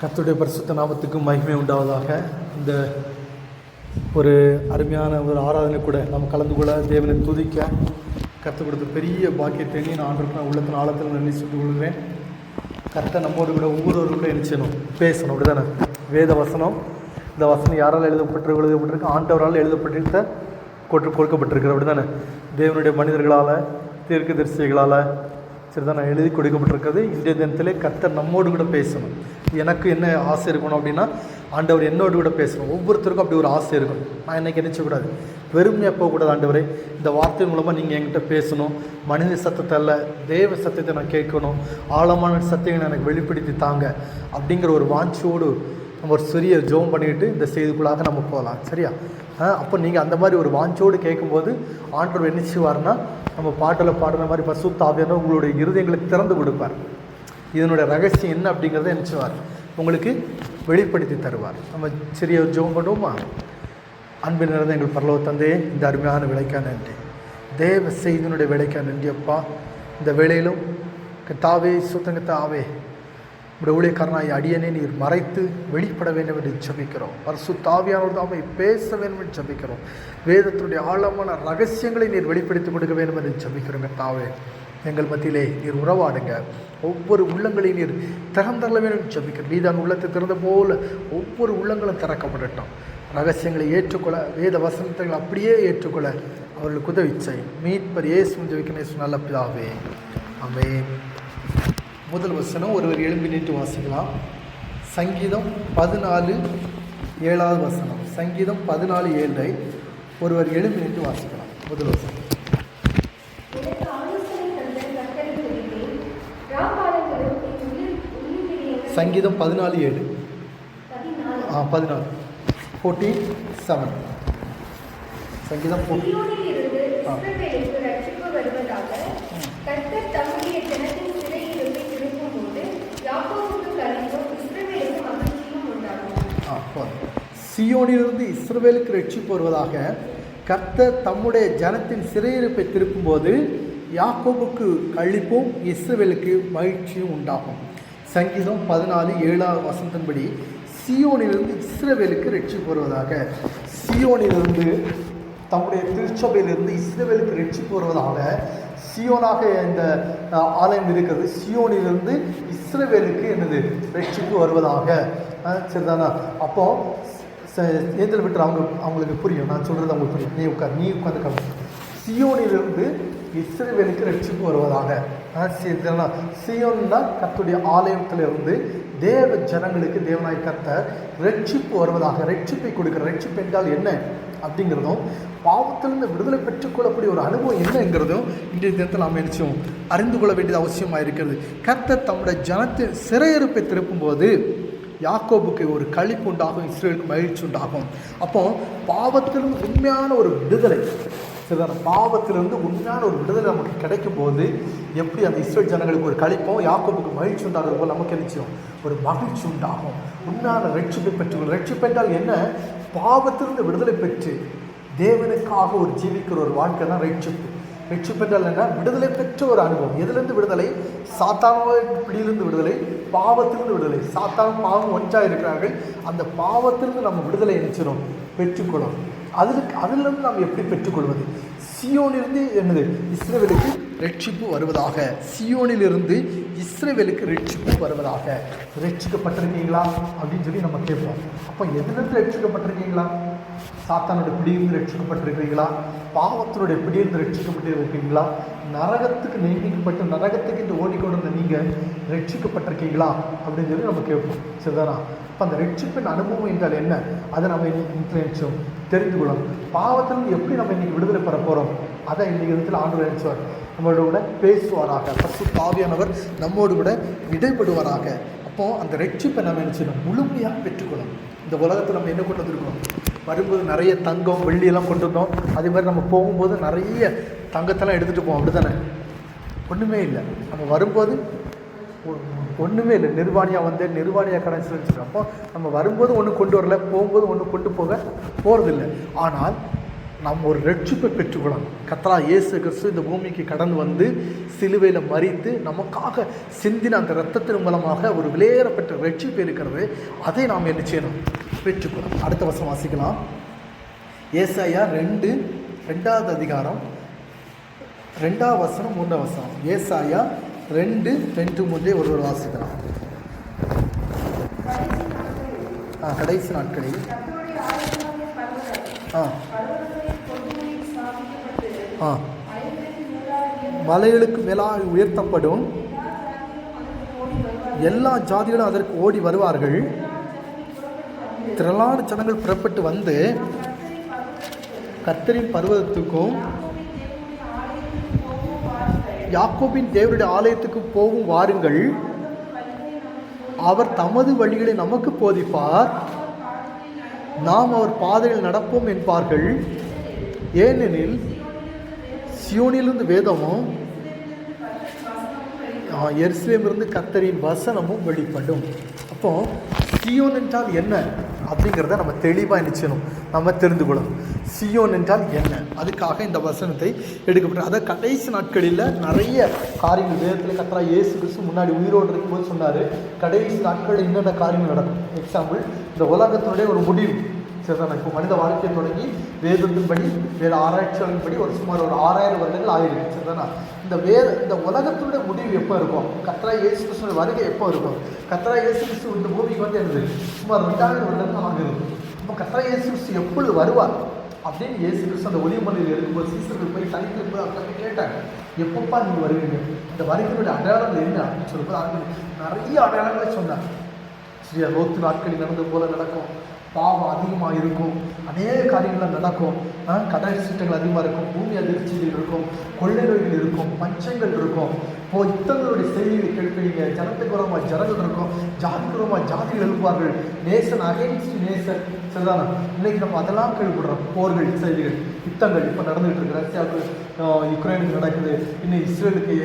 கர்த்தருடைய பரிசுத்த நாமத்துக்கு மகிமை உண்டாவதாக. இந்த ஒரு அருமையான ஒரு ஆராதனை கூட நம்ம கலந்து கொள்ள தேவனை துதிக்க கர்த்தர் கொடுத்த பெரிய பாக்கியத்தை நான் ஆண்டுக்கு நான் உள்ளத்தின் ஆழத்தில் நன்றி சொல்லிக் கொள்கிறேன். கர்த்தர் நம்மோடு கூட ஒவ்வொருவரும் கூட என்ன செய்யணும், பேசணும். அப்படி தானே வேத வசனம், இந்த வசனம் யாரால் எழுதப்பட்டிருக்கு? ஆண்டவரால் எழுதப்பட்டிருக்க கொடுக்கப்பட்டிருக்கு. அப்படி தானே தேவனுடைய மனிதர்களால், தீர்க்கதரிசிகளால் சரிதான் எழுதி கொடுக்கப்பட்டிருக்கிறது. இன்றைய தினத்திலே கர்த்தர் நம்மோடு கூட பேசணும். எனக்கு என்ன ஆசை இருக்கணும் அப்படின்னா, ஆண்டவர் என்னோடு கூட பேசணும். ஒவ்வொருத்தருக்கும் அப்படி ஒரு ஆசை இருக்கணும். நான் என்னைக்கு நினைச்சக்கூடாது, வெறுமையாக போகக்கூடாது. ஆண்டவரே, இந்த வார்த்தை மூலமாக நீங்கள் என்கிட்ட பேசணும். மனித சத்தத்தை அல்ல, தேவ சத்தத்தை நான் கேட்கணும். ஆழமான சத்தியங்களை எனக்கு வெளிப்படுத்தி தாங்க அப்படிங்கிற ஒரு வாஞ்சியோடு நம்ம ஒரு சிறிய ஜோம் பண்ணிக்கிட்டு இந்த செய்திக்குள்ளாக நம்ம போகலாம். சரியா? அப்போ நீங்கள் அந்த மாதிரி ஒரு வாஞ்சோடு கேட்கும்போது ஆண்டவர் என்ன செய்வார்னா, நம்ம பாட்டில் பாடுற மாதிரி பரிசுத்த ஆவியானவர் உங்களுடைய இருதயங்களுக்கு திறந்து கொடுப்பார். இதனுடைய ரகசியம் என்ன அப்படிங்கிறத என்ன செய்வார், உங்களுக்கு வெளிப்படுத்தி தருவார். நம்ம சிறிய ஜெபம் பண்ணுவோமா? அன்பின் நிறைந்த எங்கள் பரலோக தந்தையே, இந்த அருமையான விளைக்கான நன்றி, தேவ செய்தியினுடைய விளைக்கான நன்றி அப்பா. இந்த வேளையிலும் தாவே சுத்தங்கத்தாவே உடைய ஊழியக்காரனாய் அடியனே நீர் மறைத்து வெளிப்பட வேண்டும் என்று ஜெபிக்கிறோம். பரிசுத்த ஆவியானவர் தாமே பேச வேண்டும் என்று ஜெபிக்கிறோம். வேதத்தினுடைய ஆழமான ரகசியங்களை நீர் வெளிப்படுத்தி கொடுக்க வேண்டும் என்று ஜெபிக்கிறோங்க. தாவே எங்கள் மத்தியிலே நீர் உறவாடுங்க. ஒவ்வொரு உள்ளங்களையும் நீர் திறந்தள்ள வேண்டும் ஜெபிக்கிறோம். நீதான் உள்ளத்தை திறந்த போல ஒவ்வொரு உள்ளங்களும் திறக்கப்படட்டும். ரகசியங்களை ஏற்றுக்கொள்ள, வேத வசனத்தை அப்படியே ஏற்றுக்கொள்ள அவர்களுக்கு உதவி செய். மீட்பர் இயேசு ஜெபிக்கிறேன் நல்ல பிதாவே, ஆமென். முதல் வசனம் ஒருவர் எழும்பி நின்று வாசிக்கலாம். சங்கீதம் 14:7 வசனம். சங்கீதம் 14:7 ஒருவர் எழும்பி நின்று வாசிக்கலாம். முதல் வசனம். சங்கீதம் 14:7 14:7 சங்கீதம் சீயோனிலிருந்து இஸ்ரவேலுக்கு ரட்சிப்பு வருவதாக, கர்த்தர் தம்முடைய ஜனத்தின் சிறையிருப்பை திருப்பும்போது யாக்கோபுக்கு களிப்பும் இஸ்ரவேலுக்கு மகிழ்ச்சியும் உண்டாகும். சங்கீதம் 14:7 வசனத்தின்படி சீயோனிலிருந்து இஸ்ரவேலுக்கு ரட்சிப்பு வருவதாக, சீயோனிலிருந்து தம்முடைய திருச்சபையிலிருந்து இஸ்ரவேலுக்கு ரட்சிப்பு வருவதாக. சியோனாக இந்த ஆலயம் இருக்கிறது. சியோனிலிருந்து இஸ்ரவேலுக்கு என்னது ரட்சிப்பு வருவதாக. சரிதானா? அப்போ ஏந்தில் விட்டு அவங்களுக்கு புரியும். நான் சொல்கிறது அவங்களுக்கு புரியும். நீ உட்காந்து சியோனிலிருந்து இஸ்ரவேலுக்கு ரட்சிப்பு வருவதாக. சரிதானா? சியோன்னா கர்த்தருடைய ஆலயத்திலிருந்து தேவ ஜனங்களுக்கு தேவனாய் கர்த்தர் ரட்சிப்பு வருவதாக. ரட்சிப்பை கொடுக்குற. ரட்சிப்பு என்றால் என்ன அப்படிங்கிறதும், பாவத்திலிருந்து விடுதலை பெற்றுக்கொள்ளக்கூடிய ஒரு அனுபவம் என்னங்கிறதும் இன்றைய தினத்தில் நாம் நினைச்சோம் அறிந்து கொள்ள வேண்டியது அவசியமாக இருக்கிறது. கர்த்தர் தம்முடைய ஜனத்தின் சிறையிருப்பை திருப்பும்போது யாக்கோபுக்கு ஒரு களிப்பு உண்டாகும், இஸ்ரவேலுக்கு மகிழ்ச்சி உண்டாகும். அப்போ பாவத்திலிருந்து உண்மையான ஒரு விடுதலை, சரிதான? பாவத்திலிருந்து உண்மையான ஒரு விடுதலை நமக்கு கிடைக்கும் போது எப்படி அந்த இஸ்ரவேல் ஜனங்களுக்கு ஒரு களிப்போம், யாக்கோபுக்கு மகிழ்ச்சி உண்டாகிறது போல் நமக்கு நிச்சயம் ஒரு மகிழ்ச்சி உண்டாகும். உண்மையான ரட்சிப்பை பெற்றுக்கொள்ளும். ரட்சிப்பு என்றால் என்ன? பாவத்திலிருந்து விடுதலை பெற்று தேவனுக்காக ஒரு ஜீவிக்கிற ஒரு வாழ்க்கை தான் ரட்சிப்பு. ரட்சிப்பு என்றால் என்ன? விடுதலை பெற்ற ஒரு அனுபவம். எதிலிருந்து விடுதலை? சாத்தான பிடியிலிருந்து விடுதலை, பாவத்திலிருந்து விடுதலை. சாத்தானும் பாவம் ஒன்றாக இருக்கிறார்கள். அந்த பாவத்திலிருந்து நம்ம விடுதலை நினைச்சிடும் பெற்றுக்கொள்ளும். அதிலிருந்து நாம் எப்படி பெற்றுக்கொள்வது? சியோனிலிருந்து என்னது? இஸ்ரவேலுக்கு ரட்சிப்பு வருவதாக. சியோனிலிருந்து இஸ்ரவேலுக்கு ரட்சிப்பு வருவதாக. ரட்சிக்கப்பட்டிருக்கீங்களா அப்படின்னு சொல்லி நம்ம கேட்போம். அப்போ எதிலிருந்து ரட்சிக்கப்பட்டிருக்கீங்களா? சாத்தானுடைய பிடியிலிருந்து ரட்சிக்கப்பட்டிருக்கிறீங்களா? பாவத்தினுடைய பிடியிலிருந்து ரட்சிக்கப்பட்டிருக்கீங்களா? நரகத்துக்கு நியமிக்கப்பட்டு நரகத்துக்கு இந்த ஓடிக்கொண்டிருந்த நீங்கள் ரட்சிக்கப்பட்டிருக்கீங்களா அப்படின்னு சொல்லி நம்ம கேட்போம். சரிதானா? அப்போ அந்த ரட்சிப்பின் அனுபவம் என்றால் என்ன, அதை நம்ம இன்னைக்கு தெரிந்து கொள்ளணும். பாவத்திலிருந்து எப்படி நம்ம இன்னைக்கு விடுதலை பெற போகிறோம், அதை இன்னைக்கு இடத்துல ஆண்டவர் நினைச்சுவார். நம்மளோட கூட பேசுவாராக. பரிசுத்த ஆவியானவர் நம்மோடு கூட இடைப்படுவாராக. அப்போது அந்த ரட்சிப்பை நம்ம நினைச்சிடணும், முழுமையாக பெற்றுக்கொள்ளணும். இந்த உலகத்தில் நம்ம என்ன கொண்டு வந்திருக்கோம்? வரும்போது நிறைய தங்கம் வெள்ளியெல்லாம் கொண்டு வந்தோம். அதே மாதிரி நம்ம போகும்போது நிறைய தங்கத்தெல்லாம் எடுத்துகிட்டு போவோம். அப்படி தானே? ஒன்றுமே இல்லை. நம்ம வரும்போது ஒன்றுமே இல்லை. நிர்வாணியாக வந்தேன், நிர்வாணியாக கடைசி வச்சுருக்கோம். அப்போ நம்ம வரும்போது ஒன்று கொண்டு வரல, போகும்போது ஒன்று கொண்டு போகிறதில்லை. ஆனால் நாம் ஒரு ரட்சிப்பை பெற்றுக்கொள்ளணும். கர்த்தராகிய இயேசு கிறிஸ்து இந்த பூமிக்கு கடந்து வந்து சிலுவையில் மரித்து நமக்காக சிந்தின அந்த இரத்தத்தின் மூலமாக ஒரு விலையேறப்பட்ட ரட்சிப்பு இருக்கிறது. அதை நாம் என்ன செய்யணும்? பெற்றுக்கொள்ளணும். அடுத்த வசனம் வாசிக்கலாம். ஏசாயா 2வது அதிகாரம் 2வது வசனம் 3வது வசனம். ஏசாயா 2:2-3 ஒரு வாசிக்கலாம். கடைசி நாட்களில் மலைகளுக்கு மேலாக உயர்த்தப்படும், எல்லா ஜாதிகளும் அதற்கு ஓடி வருவார்கள். திரளான ஜனங்கள் புறப்பட்டு வந்து கர்த்தரின் பர்வதத்துக்கும் யாக்கோபின் தேவனுடைய ஆலயத்துக்கு போகும் வாருங்கள். அவர் தமது வழிகளை நமக்கு போதிப்பார், நாம் அவர் பாதையில் நடப்போம் என்பார்கள். ஏனெனில் சியோனிலிருந்து வேதமும் எருசலேமிலிருந்து கர்த்தரின் வசனமும் வெளிப்படும். அப்போ சியோன் என்றால் என்ன அப்படிங்கிறத நம்ம தெளிவாக நிச்சயம் நம்ம தெரிந்து கொள்ளணும். சியோன் என்றால் என்ன, அதுக்காக இந்த வசனத்தை எடுக்கப்பட்ட. அதை கடைசி நாட்களில் நிறைய காரியங்கள் வேதத்தில் கர்த்தராகிய இயேசு கிறிஸ்து முன்னாடி உயிரோடு இருக்கும்போது சொன்னார், கடைசி நாட்களில் என்னென்ன காரியங்கள் நடக்கும். எக்ஸாம்பிள், இந்த உலகத்தினுடைய ஒரு முடிவு சரிதானே. இப்போ மனித வாழ்க்கையை தொடங்கி வேதத்தின்படி வேறு ஆராய்ச்சிகளின்படி சுமார் ஒரு 6000 வருடங்கள் ஆகிருக்கு சரிதானா. இந்த உலகத்தினுடைய முடிவு எப்போ இருக்கும்? கர்த்தராகிய இயேசு கிறிஸ்துவின் வருகை எப்போ இருக்கும்? கர்த்தராகிய இயேசு கிறிஸ்து இந்த பூமிக்கு வந்து என்னது சுமார் 2000 வருடங்கள் ஆகுது. அப்போ கர்த்தராகிய இயேசு கிறிஸ்து எப்பொழுது வருவார் அப்படின்னு இயேசு கிறிஸ்து அந்த ஒலிமலையில் இருக்கும்போது சீசர்கள் போய் தனித்திருக்கும்போது அவங்க போய் கேட்டாங்க, எப்பப்பா நீங்கள் வருவீங்க, இந்த வருகையினுடைய அடையாளங்கள் என்ன அப்படின்னு சொல்லும்போது அவங்க நிறைய அடையாளங்களை சொன்னாங்க. சரியா, லோத்து நாட்களில் நடந்தது போல நடக்கும், பாவம் அதிகமாக இருக்கும், அநேக காரியங்கள்லாம் நடக்கும், கடல் சீட்டங்கள் அதிகமாக இருக்கும், பூமி அதிர்ச்சிகள் இருக்கும், கொள்ளை நோய்கள் இருக்கும், பஞ்சங்கள் இருக்கும். இப்போ யுத்தங்களுடைய செய்திகளை கேட்பீங்க, ஜனத்துக்கு உரமாக ஜனங்கள் இருக்கும், ஜாதிக்கு உரமாக ஜாதிகள் எழுப்புவார்கள், நேசன் அகைன்ஸ்ட் நேசன் சரிதானா. இன்னைக்கு நம்ம அதெல்லாம் கேள்விப்படுறோம். போர்கள் செய்திகள், யுத்தங்கள் இப்போ நடந்துகிட்டு இருக்கு. ரஷ்யாவுக்கு யுக்ரைனுக்கு நடக்குது, இன்னும் இஸ்ரேலுக்கு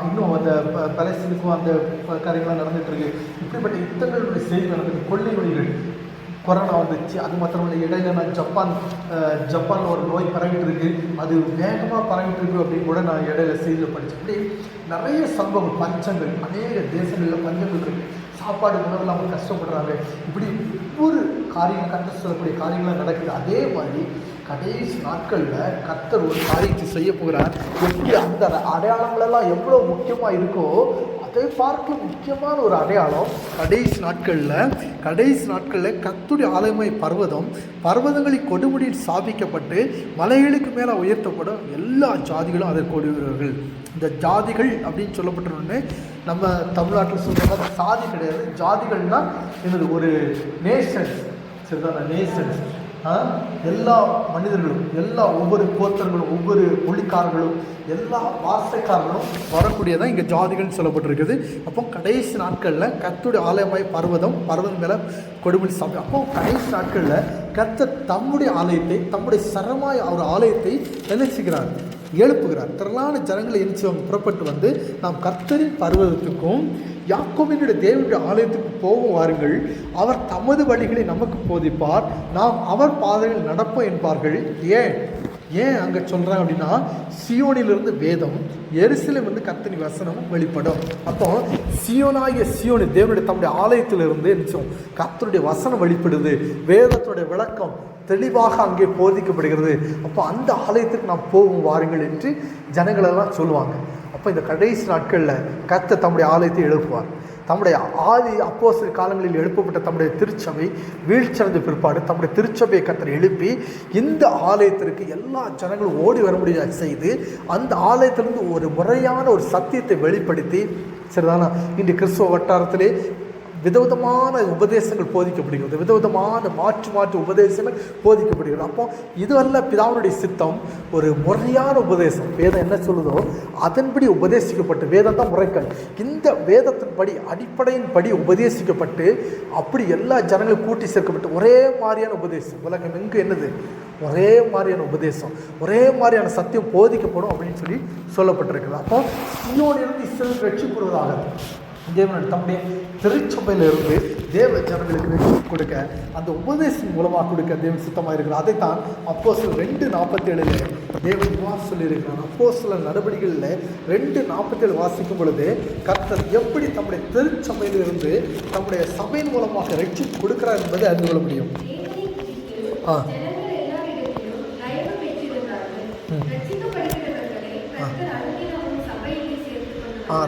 இன்னும் அந்த பலஸ்தீனுக்கும் அந்த காரியங்கள்லாம் நடந்துகிட்டு இருக்கு. இப்படிப்பட்ட யுத்தங்களுடைய செய்தி நடக்குது. கொள்ளை நோய்கள், கொரோனா வந்துச்சு, அது மாத்திரமில்லை இடையில நான் ஜப்பானில் ஒரு நோய் பரவிட்டு இருக்கு, அது வேகமாக பரவிட்டு இருக்கு அப்படின்னு கூட நான் இடையில செய்தியில் படித்தேன். இப்படி நிறைய சம்பவம், பஞ்சங்கள், அநேக தேசங்களில் பஞ்சங்கள் இருக்கு, சாப்பாடு உணவில் அவங்க கஷ்டப்படுறாங்க. இப்படி ஒவ்வொரு காரியம் கர்த்தர் சொல்லக்கூடிய காரியங்களாக நடக்குது. அதே மாதிரி கடைசி நாட்களில் கர்த்தர் ஒரு காரியத்தை செய்ய போகிறார். எப்படி அந்த அடையாளங்களெல்லாம் எவ்வளோ முக்கியமாக இருக்கோ அதை பார்க்க முக்கியமான ஒரு அடையாளம் கடைசி நாட்களில் கர்த்தருடைய ஆலயமாய் பர்வதங்களில் கொடுமுடியில் ஸ்தாபிக்கப்பட்டு மலைகளுக்கு மேலே உயர்த்தப்படும், எல்லா ஜாதிகளும் அதற்கு ஓடுகிறார்கள். இந்த ஜாதிகள் அப்படின்னு சொல்லப்பட்டோன்னு நம்ம தமிழ்நாட்டில் சொல்கிற சாதி கிடையாது, ஜாதிகள்னால் என்னது ஒரு நேஷன்ஸ் சரிதான. நேஷன்ஸ் எல்லா மனிதர்களும், எல்லா ஒவ்வொரு கோத்தர்களும், ஒவ்வொரு மொழிக்காரர்களும், எல்லா வார்த்தைக்காரர்களும் வரக்கூடியதான் இங்கே ஜாதிகள்னு சொல்லப்பட்டிருக்குது. அப்போ கடைசி நாட்களில் கர்த்தருடைய ஆலயமாய் பர்வதம் மேலே கொடுமுடி சாப்பிடும். அப்போ கடைசி நாட்களில் கர்த்தர் தம்முடைய ஆலயத்தை, தம்முடைய சரமாய் அவர் ஆலயத்தை நினைச்சுக்கிறார், எழுப்புகிறார். திரளான ஜனங்களை எரிச்சவங்க புறப்பட்டு வந்து நாம் கர்த்தரின் பர்வதத்துக்கும் யாக்கோபினுடைய தேவனுடைய ஆலயத்துக்கு போகும் வாருங்கள், அவர் தமது வழிகளை நமக்கு போதிப்பார், நாம் அவர் பாதையில் நடப்போம் என்பார்கள். ஏன் அங்கே சொல்கிறாங்க அப்படின்னா, சியோனிலிருந்து வேதம், எருசலேமிலிருந்து கர்த்தரின் வசனமும் வெளிப்படும். அப்போ சியோனாகிய சியோனி தேவனுடைய தம்முடைய ஆலயத்திலிருந்து நிச்சயம் கர்த்தருடைய வசனம் வெளிப்படுது, வேதத்துடைய விளக்கம் தெளிவாக அங்கே போதிக்கப்படுகிறது. அப்போ அந்த ஆலயத்துக்கு நாம் போகும் வாருங்கள் என்று ஜனங்களெல்லாம் சொல்லுவாங்க. அப்போ இந்த கடைசி நாட்களில் கர்த்தர் தம்முடைய ஆலயத்தை எழுப்புவார். தம்முடைய அப்போஸ்தலர் காலங்களில் எழுப்பப்பட்ட தம்முடைய திருச்சபை வீழ்ச்சியடைந்த பிற்பாடு தம்முடைய திருச்சபையை கர்த்தர் எழுப்பி இந்த ஆலயத்திற்கு எல்லா ஜனங்களும் ஓடி வர முடியாது செய்து அந்த ஆலயத்திலிருந்து ஒரு முறையான ஒரு சத்தியத்தை வெளிப்படுத்தி சரிதானா. இன்று கிறிஸ்துவ வட்டாரத்திலே விதவிதமான உபதேசங்கள் போதிக்கப்படுகிறது, விதவிதமான மாற்று உபதேசங்கள் போதிக்கப்படுகிறது. அப்போ இதுவல்ல பிதாவினுடைய சித்தம், ஒரு முறையான உபதேசம். வேதம் என்ன சொல்லுதோ அதன்படி உபதேசிக்கப்பட்டு, வேதம் தான் முறைகள், இந்த வேதத்தின்படி அடிப்படையின்படி உபதேசிக்கப்பட்டு அப்படி எல்லா ஜனங்களும் கூட்டி சேர்க்கப்பட்டு ஒரே மாதிரியான உபதேசம், உலகம் எங்கு என்னது ஒரே மாதிரியான உபதேசம், ஒரே மாதிரியான சத்தியம் போதிக்கப்படும் அப்படின்னு சொல்லி சொல்லப்பட்டிருக்குது. அப்போ சியோனிலிருந்து இஸ்ரவேல் ரட்சிக்கப்படுவதாக தேவன் தம்முடைய திருச்சபையிலிருந்து தேவ ஜனங்களுக்கு வெற்றி கொடுக்க அந்த உபதேசம் மூலமாக கொடுக்க தேவன் சுத்தமாக இருக்கிறார். அதைத்தான் அப்போஸ்தலர் 2:47 தேவன் சொல்லியிருக்கிறார். அப்போஸ்தலர் நடவடிக்கைகளில் 2:47 வாசிக்கும் பொழுது கர்த்தர் எப்படி தம்முடைய திருச்சபையிலிருந்து தம்முடைய சபையின் மூலமாக ரட்சிப்பு கொடுக்கிறார் என்பதை அறிந்து கொள்ள முடியும்.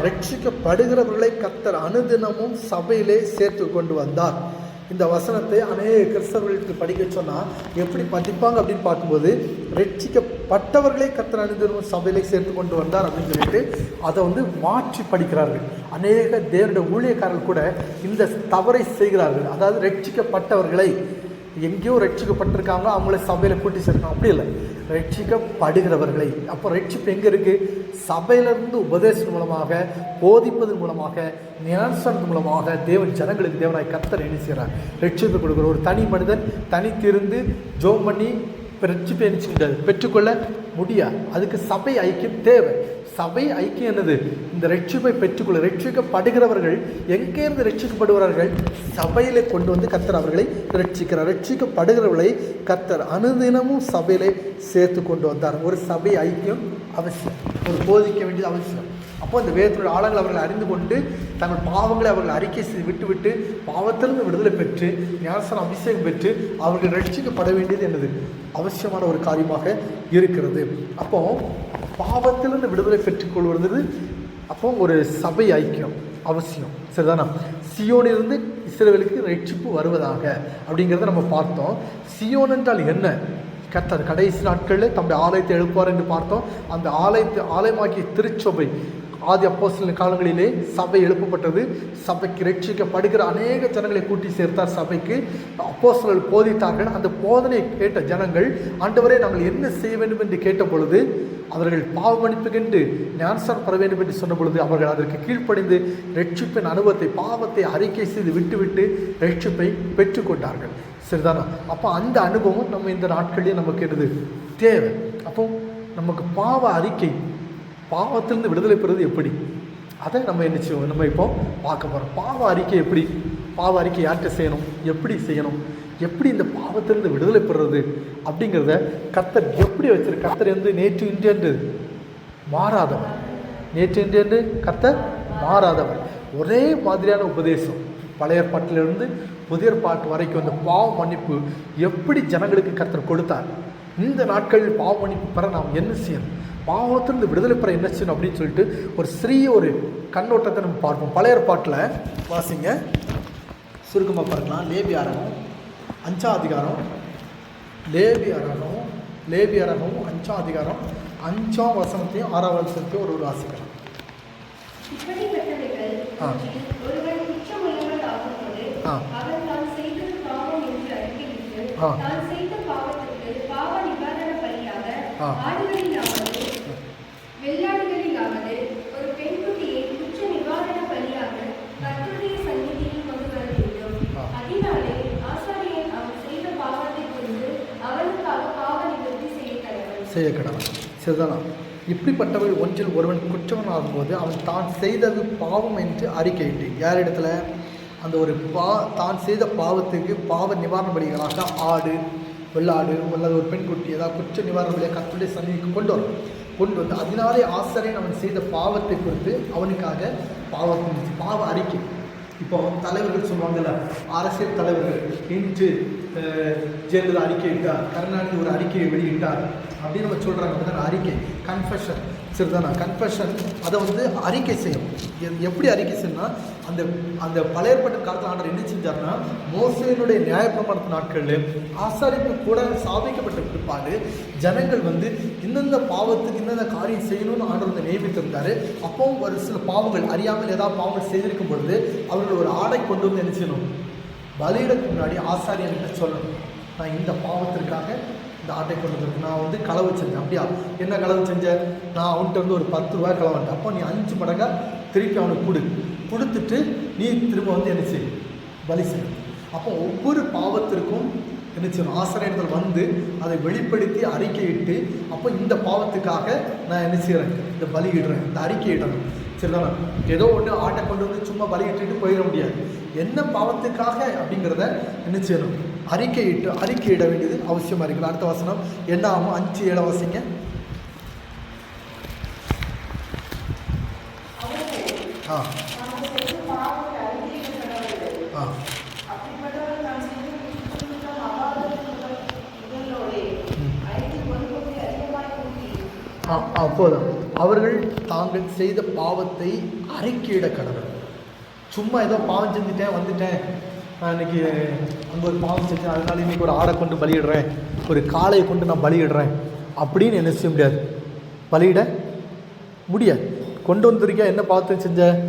ரட்சிக்கப்படுகிறவர்களை கர்த்தர் அனுதினமும் சபையிலே சேர்த்து கொண்டு வந்தார். இந்த வசனத்தை அநேக கிறிஸ்தவர்களுக்கு படிக்க சொன்னால் எப்படி படிப்பாங்க அப்படின்னு பார்க்கும்போது, ரட்சிக்கப்பட்டவர்களை கர்த்தர் அனுதினமும் சபையிலே சேர்த்து கொண்டு வந்தார் அப்படின்னு சொல்லிட்டு அதை மாற்றி படிக்கிறார்கள். அநேக தேவனுடைய ஊழியக்காரர்கள் கூட இந்த தவறை செய்கிறார்கள். அதாவது ரட்சிக்கப்பட்டவர்களை எங்கேயோ ரட்சிக்கப்பட்டிருக்காங்க, அவங்கள சபையில் கூட்டி சேர்க்கணும், அப்படி இல்லை, ரட்சிக்கப்படுகிறவர்களை. அப்போ ரட்சிப்பு எங்கே இருக்குது? சபையிலிருந்து உபதேசம் மூலமாக, போதிப்பதன் மூலமாக, ஞானஸ்நானத்தின் மூலமாக தேவன் ஜனங்களுக்கு தேவனாய் கர்த்தர் என்ன செய்கிறார்? ரட்சிப்பு கொடுக்குற ஒரு தனி மனிதன் தனித்திருந்து ஜோம் பண்ணி ரட்சிப்பு என்ன பெற்றுக்கொள்ள முடியாது. அதுக்கு சபை ஐக்கியம் தேவை. சபை ஐக்கியம் என்னது? இந்த ரட்சிப்பை பெற்றுக்கொள்ள ரட்சிக்கப்படுகிறவர்கள் எங்கேருந்து ரட்சிக்கப்படுகிறார்கள்? சபையிலே கொண்டு வந்து கர்த்தர் அவர்களை ரட்சிக்கிறார். ரட்சிக்கப்படுகிறவர்களை கர்த்தர் அனுதினமும் சபையிலே சேர்த்து கொண்டு வந்தார். ஒரு சபை ஐக்கியம் அவசியம், ஒரு போதிக்க வேண்டியது அவசியம். அப்போ இந்த வேதத்தினுடைய ஆழங்களை அவர்கள் அறிந்து கொண்டு தங்கள் பாவங்களை அவர்கள் அறிக்கை செய்து விட்டுவிட்டு பாவத்திலிருந்து விடுதலை பெற்று ஞானஸ்நான அபிஷேகம் பெற்று அவர்கள் ரட்சிக்கப்பட வேண்டியது என்னது? அவசியமான ஒரு காரியமாக இருக்கிறது. அப்போ பாவத்திலிருந்து விடுதலை பெற்றுக்கொள்வது அப்போ ஒரு சபை ஐக்கியம் அவசியம். சரிதானா? சியோனிலிருந்து இஸ்ரவேலுக்கு ரட்சிப்பு வருவதாக அப்படிங்கிறத நம்ம பார்த்தோம். சியோன் என்றால் என்ன? கர்த்தர் கடைசி நாட்களில் தம்முடைய ஆலயத்தை எழுப்புவார் என்று பார்த்தோம். அந்த ஆலயமாகிய திருச்சபை ஆதி அப்போஸ்தலர் காலங்களிலே சபை எழுப்பப்பட்டது. சபைக்கு ரட்சிக்கப்படுகிற அநேக ஜனங்களை கூட்டி சேர்த்தார். சபைக்கு அப்போஸ்தலர்கள் போதித்தார்கள். அந்த போதனையை கேட்ட ஜனங்கள், ஆண்டவரே நாங்கள் என்ன செய்ய வேண்டும் என்று கேட்ட பொழுது, அவர்கள் பாவ மன்னிப்புக்கென்று ஞானஸ்நானம் பெற வேண்டும் என்று சொன்ன பொழுது அவர்கள் அதற்கு கீழ்ப்படிந்து ரட்சிப்பின் அனுபவத்தை, பாவத்தை அறிக்கை செய்து விட்டுவிட்டு ரட்சிப்பை பெற்றுக்கொண்டார்கள். சரிதானா? அப்போ அந்த அனுபவம் நம்ம இந்த நாட்களிலே நமக்கு என்னது தேவை. அப்போ நமக்கு பாவ அறிக்கை, பாவத்திலிருந்து விடுதலை பெறுவது எப்படி, அதை நம்ம என்ன செய்வோம், நம்ம இப்போ பார்க்க போகிறோம். பாவ அறிக்கை எப்படி, பாவ அறிக்கை யார்கிட்ட செய்யணும், எப்படி செய்யணும், எப்படி இந்த பாவத்திலிருந்து விடுதலை பெறுறது அப்படிங்கிறத கர்த்தர் எப்படி வச்சிருக்கு. கர்த்தர் நேற்று இன்று மாறாதவர், நேற்று இன்று கர்த்தர் மாறாதவர். ஒரே மாதிரியான உபதேசம் பழைய ஏற்பாட்டிலிருந்து புதிய ஏற்பாட்டு வரைக்கும் அந்த பாவ மன்னிப்பு எப்படி ஜனங்களுக்கு கர்த்தர் கொடுத்தார். இந்த நாட்களில் பாவ மன்னிப்பு பெற நாம் என்ன செய்யணும், பாவத்திலிருந்து விடுதலை பெற என்ன செய்யணும் அப்படின்னு சொல்லிட்டு ஒரு சிறிய ஒரு கண்ணோட்டத்தை நம்ம பார்ப்போம். பழைய ஏற்பாட்டில் வாசிங்க, சுருக்கமாக பார்க்கலாம். லேவியாரகம் 5ஆம் அதிகாரம், லேவியாரகம் 5ஆம் அதிகாரம் 5ஆம் வசனத்தையும் 6ஆம் வசனத்தையும் ஒரு வாசிக்கலாம். செய்யக்கடவன். சரிதானா? இப்படிப்பட்டவர்கள் ஒன்றில் ஒருவன் குற்றவன் ஆகும்போது அவன் தான் செய்தது பாவம் என்று அறிக்கையிட்டு, யார் இடத்துல அந்த ஒரு தான் செய்த பாவத்துக்கு பாவ நிவாரண பலிகளாக ஆடு, வெள்ளாடு அல்லது ஒரு பெண்குட்டி ஏதாவது குற்ற நிவாரண பலியாக கர்த்தருடைய சந்நிதிக்கு கொண்டு வந்து அதனாலே ஆசாரியன் அவன் செய்த பாவத்தை குறித்து அவனுக்காக பாவ அறிக்கை. இப்போ தலைவர்கள் சொல்லுவாங்கல்ல, அரசியல் தலைவர்கள் இன்று ஜெயலலிதா அறிக்கையிட்டார், கருணாநிதி ஒரு அறிக்கையை வெளியிட்டார் அப்படின்னு நம்ம சொல்கிறாங்க. அப்படின்னா அறிக்கை, கன்ஃபெஷன். சரிதானா? கன்ஃபெஷன் அதை அறிக்கை செய்யணும். எப்படி அறிக்கை செய்யணும்னா, அந்த பழைய ஏற்பாட்டு காலத்தில் ஆண்டவர் என்ன செஞ்சார்னா, மோசேயினுடைய நியாயப்பிரமாணத்து நாட்களில் ஆசாரிப்பு கூட ஸ்தாபிக்கப்பட்ட பிற்பாடு ஜனங்கள் இந்தந்த பாவத்துக்கு இந்தந்த காரியம் செய்யணும்னு ஆண்டவர் நியமித்திருந்தார். அப்பவும் ஒரு சில பாவங்கள் அறியாமல் ஏதாவது பாவங்கள் செய்திருக்கும் பொழுது அவர்கள் ஒரு ஆடை கொண்டு வந்து என்ன செய்யணும், பலியிடத்துக்கு முன்னாடி ஆசாரியன்கிட்ட சொல்லணும், நான் இந்த பாவத்திற்காக இந்த ஆட்டை கொண்டு வந்து நான் களவு செஞ்சேன். அப்படியா, என்ன களவு செஞ்சேன், நான் அவன்கிட்ட ஒரு 10 ரூபாய் களவான்ட்டேன். அப்போ நீ 5 மடங்காக திருப்பி அவனுக்கு கொடுத்துட்டு நீ திரும்ப என்ன செய்யும், பலி செய்யணும். அப்போ ஒவ்வொரு பாவத்திற்கும் என்ன செய்யணும், ஆசிரியர்கள் அதை வெளிப்படுத்தி அறிக்கையிட்டு, அப்போ இந்த பாவத்துக்காக நான் என்ன செய்கிறேன், இந்த பலியிடுறேன், இந்த அறிக்கையிடணும். சரிதானா? ஏதோ ஒன்று ஆட்டை கொண்டு வந்து சும்மா பலியிட்டு போயிட முடியாது. என்ன பாவத்துக்காக அப்படிங்கிறத என்ன செய்யணும்? அறிக்கையிட வேண்டியது அவசியமாக இருக்குது. அடுத்த வசனம் என்ன ஆகும்? 5:7 வாசிங்க. அப்போதான் அவர்கள் தாங்கள் செய்த பாவத்தை அறிக்கையிட கடவுள். சும்மா ஏதோ பாவம் செஞ்சுட்டேன் வந்துட்டேன், நான் இன்னைக்கு அங்கே ஒரு பாவம் செஞ்சேன் அதனால இன்னைக்கு ஒரு ஆடை கொண்டு பலியிடுறேன், ஒரு காளையை கொண்டு நான் பலியிடுறேன் அப்படின்னு என்ன செய்ய முடியாது, பலியிட முடியாது. கொண்டு வந்திருக்கேன், என்ன பாவத்தை செஞ்சேன்,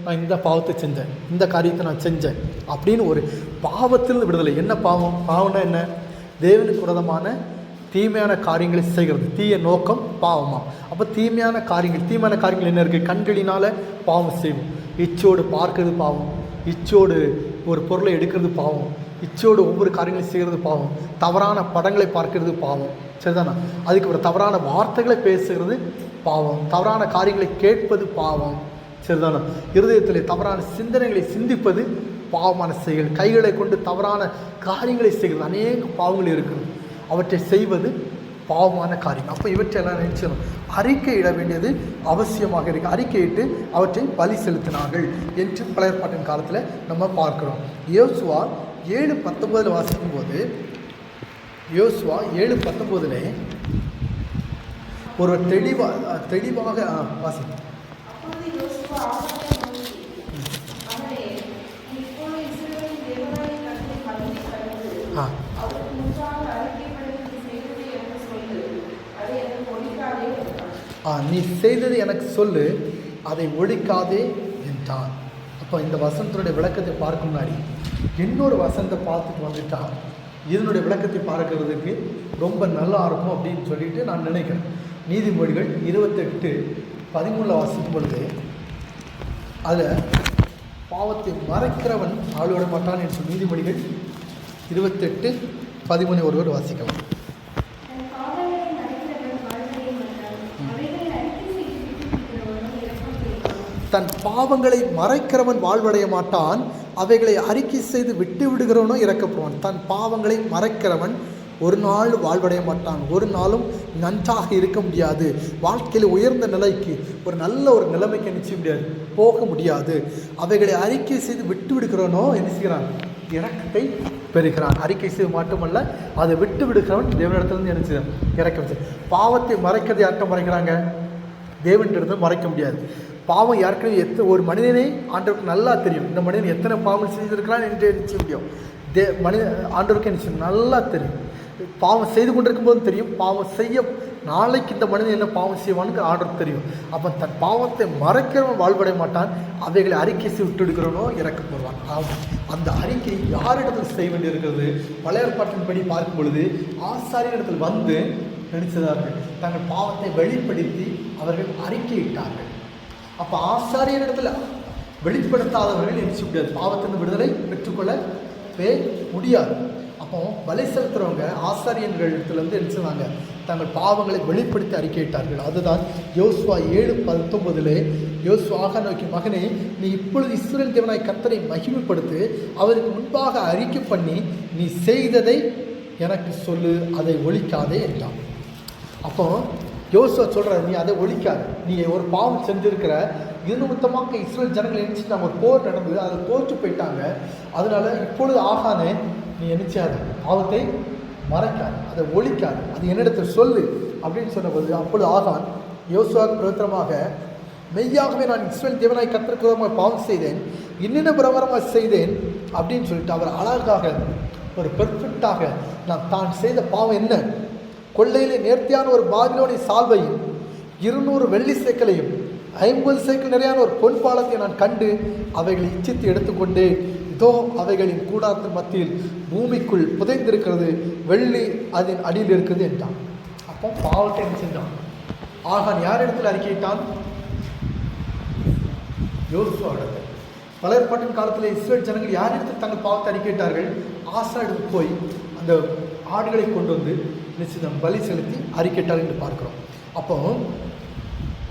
நான் இந்த பாவத்தை செஞ்சேன், இந்த காரியத்தை நான் செஞ்சேன் அப்படின்னு ஒரு பாவத்திலிருந்து விடுதலை. என்ன பாவம்? பாவம்னா என்ன? தேவனுக்கு விரோதமான தீமையான காரியங்களை செய்கிறது. தீய நோக்கம் பாவமா? அப்போ தீமையான காரியங்கள் என்ன இருக்குது? கண்களினால் பாவம் செய்வோம். இச்சோடு பார்க்கறது பாவம், இச்சோடு ஒரு பொருளை எடுக்கிறது பாவம், இச்சோடு ஒவ்வொரு காரியங்களையும் செய்கிறது பாவம், தவறான படங்களை பார்க்கறது பாவம், சரிதானா? அதுக்கப்புறம் தவறான வார்த்தைகளை பேசுகிறது பாவம், தவறான காரியங்களை கேட்பது பாவம், சரிதானா? இருதயத்தில் தவறான சிந்தனைகளை சிந்திப்பது பாவமான செயல். கைகளை கொண்டு தவறான காரியங்களை செய்கிறது அநேக பாவங்கள் இருக்குது. அவற்றை செய்வது பாவமான காரியம். அப்போ இவற்றையெல்லாம் நினைச்சணும், அறிக்கையிட வேண்டியது அவசியமாக இருக்குது. அறிக்கையிட்டு அவற்றை பலி செலுத்தினார்கள் என்று பழைய ஏற்பாட்டின் காலத்தில் நம்ம பார்க்குறோம். யோசுவா 7:19 வாசிக்கும் போது, யோசுவா 7:19 ஒரு தெளிவாக வாசிக்கும். நீ செய்தது எனக்கு சொல்லு, அதை ஒழிக்காதே என்றான். அப்போ இந்த வசனத்தினுடைய விளக்கத்தை பார்க்க முன்னாடி இன்னொரு வசனத்தை பார்த்துட்டு வந்துட்டா இதனுடைய விளக்கத்தை பார்க்கறதுக்கு ரொம்ப நல்லா இருக்கும் அப்படின்னு சொல்லிட்டு நான் நினைக்கிறேன். நீதிமொழிகள் 28:13 வாசிக்கும் பொழுது அதில் பாவத்தை மறைக்கிறவன் ஆளோட மாட்டான் என்று சொல்லி நீதிமொழிகள் 28:13 ஒருவர் வாசிக்கலாம். தன் பாவங்களை மறைக்கிறவன் வாழ்வடைய மாட்டான், அவைகளை அறிக்கை செய்து விட்டு விடுகிறவனோ இறக்கப்படுவான். தன் பாவங்களை மறைக்கிறவன் ஒரு நாள் வாழ்வடைய மாட்டான், ஒரு நாளும் நன்றாக இருக்க முடியாது. வாழ்க்கையில் உயர்ந்த நிலைக்கு ஒரு நல்ல ஒரு நிலைமைக்கு நிச்சய முடியாது, போக முடியாது. அவைகளை அறிக்கை செய்து விட்டு விடுகிறவனோ என்ன செய்கிறான்? இறக்கத்தை பெறுகிறான். அறிக்கை செய்து மட்டுமல்ல, அதை விட்டு விடுகிறவன் தேவனிடத்திலிருந்து என்ன செய்ய இறக்க. பாவத்தை மறைக்கிறது யார்கிட்ட மறைக்கிறாங்க? தேவனிடத்தில் மறைக்க முடியாது. பாவம் யாருக்குன்னு ஒரு மனிதனே ஆண்டவருக்கு நல்லா தெரியும், இந்த மனிதன் எத்தனை பாவம் செஞ்சிருக்கிறான் என்று நிச்சய முடியும். ஆண்டவருக்கு என்ன நல்லா தெரியும். பாவம் செய்து கொண்டிருக்கும் போது தெரியும், பாவம் செய்ய நாளைக்கு இந்த மனிதன் என்ன பாவம் செய்வான்னு ஆண்டவருக்கு தெரியும். அப்போ தன் பாவத்தை மறைக்கிறவன் வாழ்வடைய மாட்டான், அவைகளை அறிக்கை செய்து விட்டு எடுக்கிறவனோ இறக்கப்படுவான். ஆமாம், அந்த அறிக்கை யாரிடத்தில் செய்ய வேண்டியிருக்கிறது? பழைய ஏற்பாட்டின்படி பார்க்கும் பொழுது ஆசாரியரிடத்தில் வந்து நினைச்சதார்கள், தங்கள் பாவத்தை வெளிப்படுத்தி அவர்கள் அறிக்கையிட்டார்கள். அப்போ ஆசாரியரிடத்தில் வெளிப்படுத்தாதவர்கள் என்ன செய்ய முடியாது, பாவத்தின் விடுதலை பெற்றுக்கொள்ளவே முடியாது. அப்போ பலி செலுத்துறவங்க ஆசாரியர்களிடத்துலேருந்து என்ன செய்வாங்க? தங்கள் பாவங்களை வெளிப்படுத்தி அறிக்கையிட்டார்கள். அதுதான் யோசுவா 7:19 யோசுவாக நோக்கி, மகனே, நீ இப்பொழுது இஸ்ரவேல் தேவனாய் கர்த்தரை மகிமைப்படுத்து, அவருக்கு முன்பாக அறிக்கை பண்ணி நீ செய்ததை எனக்கு சொல்லு, அதை ஒழிக்காதே என்றான். அப்போ யோசுவா சொல்கிற, நீ அதை ஒழிக்காது, நீ ஒரு பாவம் செஞ்சுருக்கிற, இது நிமித்தமாக இஸ்ரவேல் ஜனங்கள் நினைச்சுட்டாங்க, ஒரு போர் நடந்தது, அதை தோற்று போயிட்டாங்க. அதனால இப்பொழுது ஆகானே நீ நினைச்சாது, பாவத்தை மறைக்காது, அதை ஒழிக்காது, அது என்னிடத்தில் சொல்லு அப்படின்னு சொன்னபோது, அப்பொழுது ஆகான் யோசுவாவுக்கு பிரயோத்தனமாக, மெய்யாகவே நான் இஸ்ரவேல் தேவனாய் கர்த்தருக்கு விரோதமாக பாவம் செய்தேன், இன்னென்ன பிரகாரமாக செய்தேன் அப்படின்னு சொல்லிட்டு அவர் அழகாக ஒரு பெர்ஃபெக்டாக நான் தான் செய்த பாவம் என்ன, கொள்ளையிலே நேர்த்தியான ஒரு பாபிலோனிய சால்வையும் 200 வெள்ளி சேக்கலையும் 50 சேக்கல் நிறையான ஒரு பொன் பாலத்தை நான் கண்டு அவைகளை இச்சித்து எடுத்துக்கொண்டு, இதோ அவைகளின் கூடாரத்தின் மத்தியில் பூமிக்குள் புதைந்திருக்கிறது, வெள்ளி அதன் அடியில் இருக்கிறது என்றான். அப்போ பாவத்தை என்ன செஞ்சான்? ஆகான் யார் இடத்துல அறிக்கையிட்டான்? யோசுவாவிடத்தில். பழைய ஏற்பாட்டின் காலத்தில் இஸ்ரவேல் ஜனங்கள் யார் இடத்தில் தங்கள் பாவத்தை அறிக்கையிட்டார்கள்? ஆசா இடத்துக்கு போய் அந்த ஆடுகளை கொண்டு வந்து நிச்சயம் பலி செலுத்தி அறிக்கையிட்டார் என்று பார்க்கிறோம். அப்போ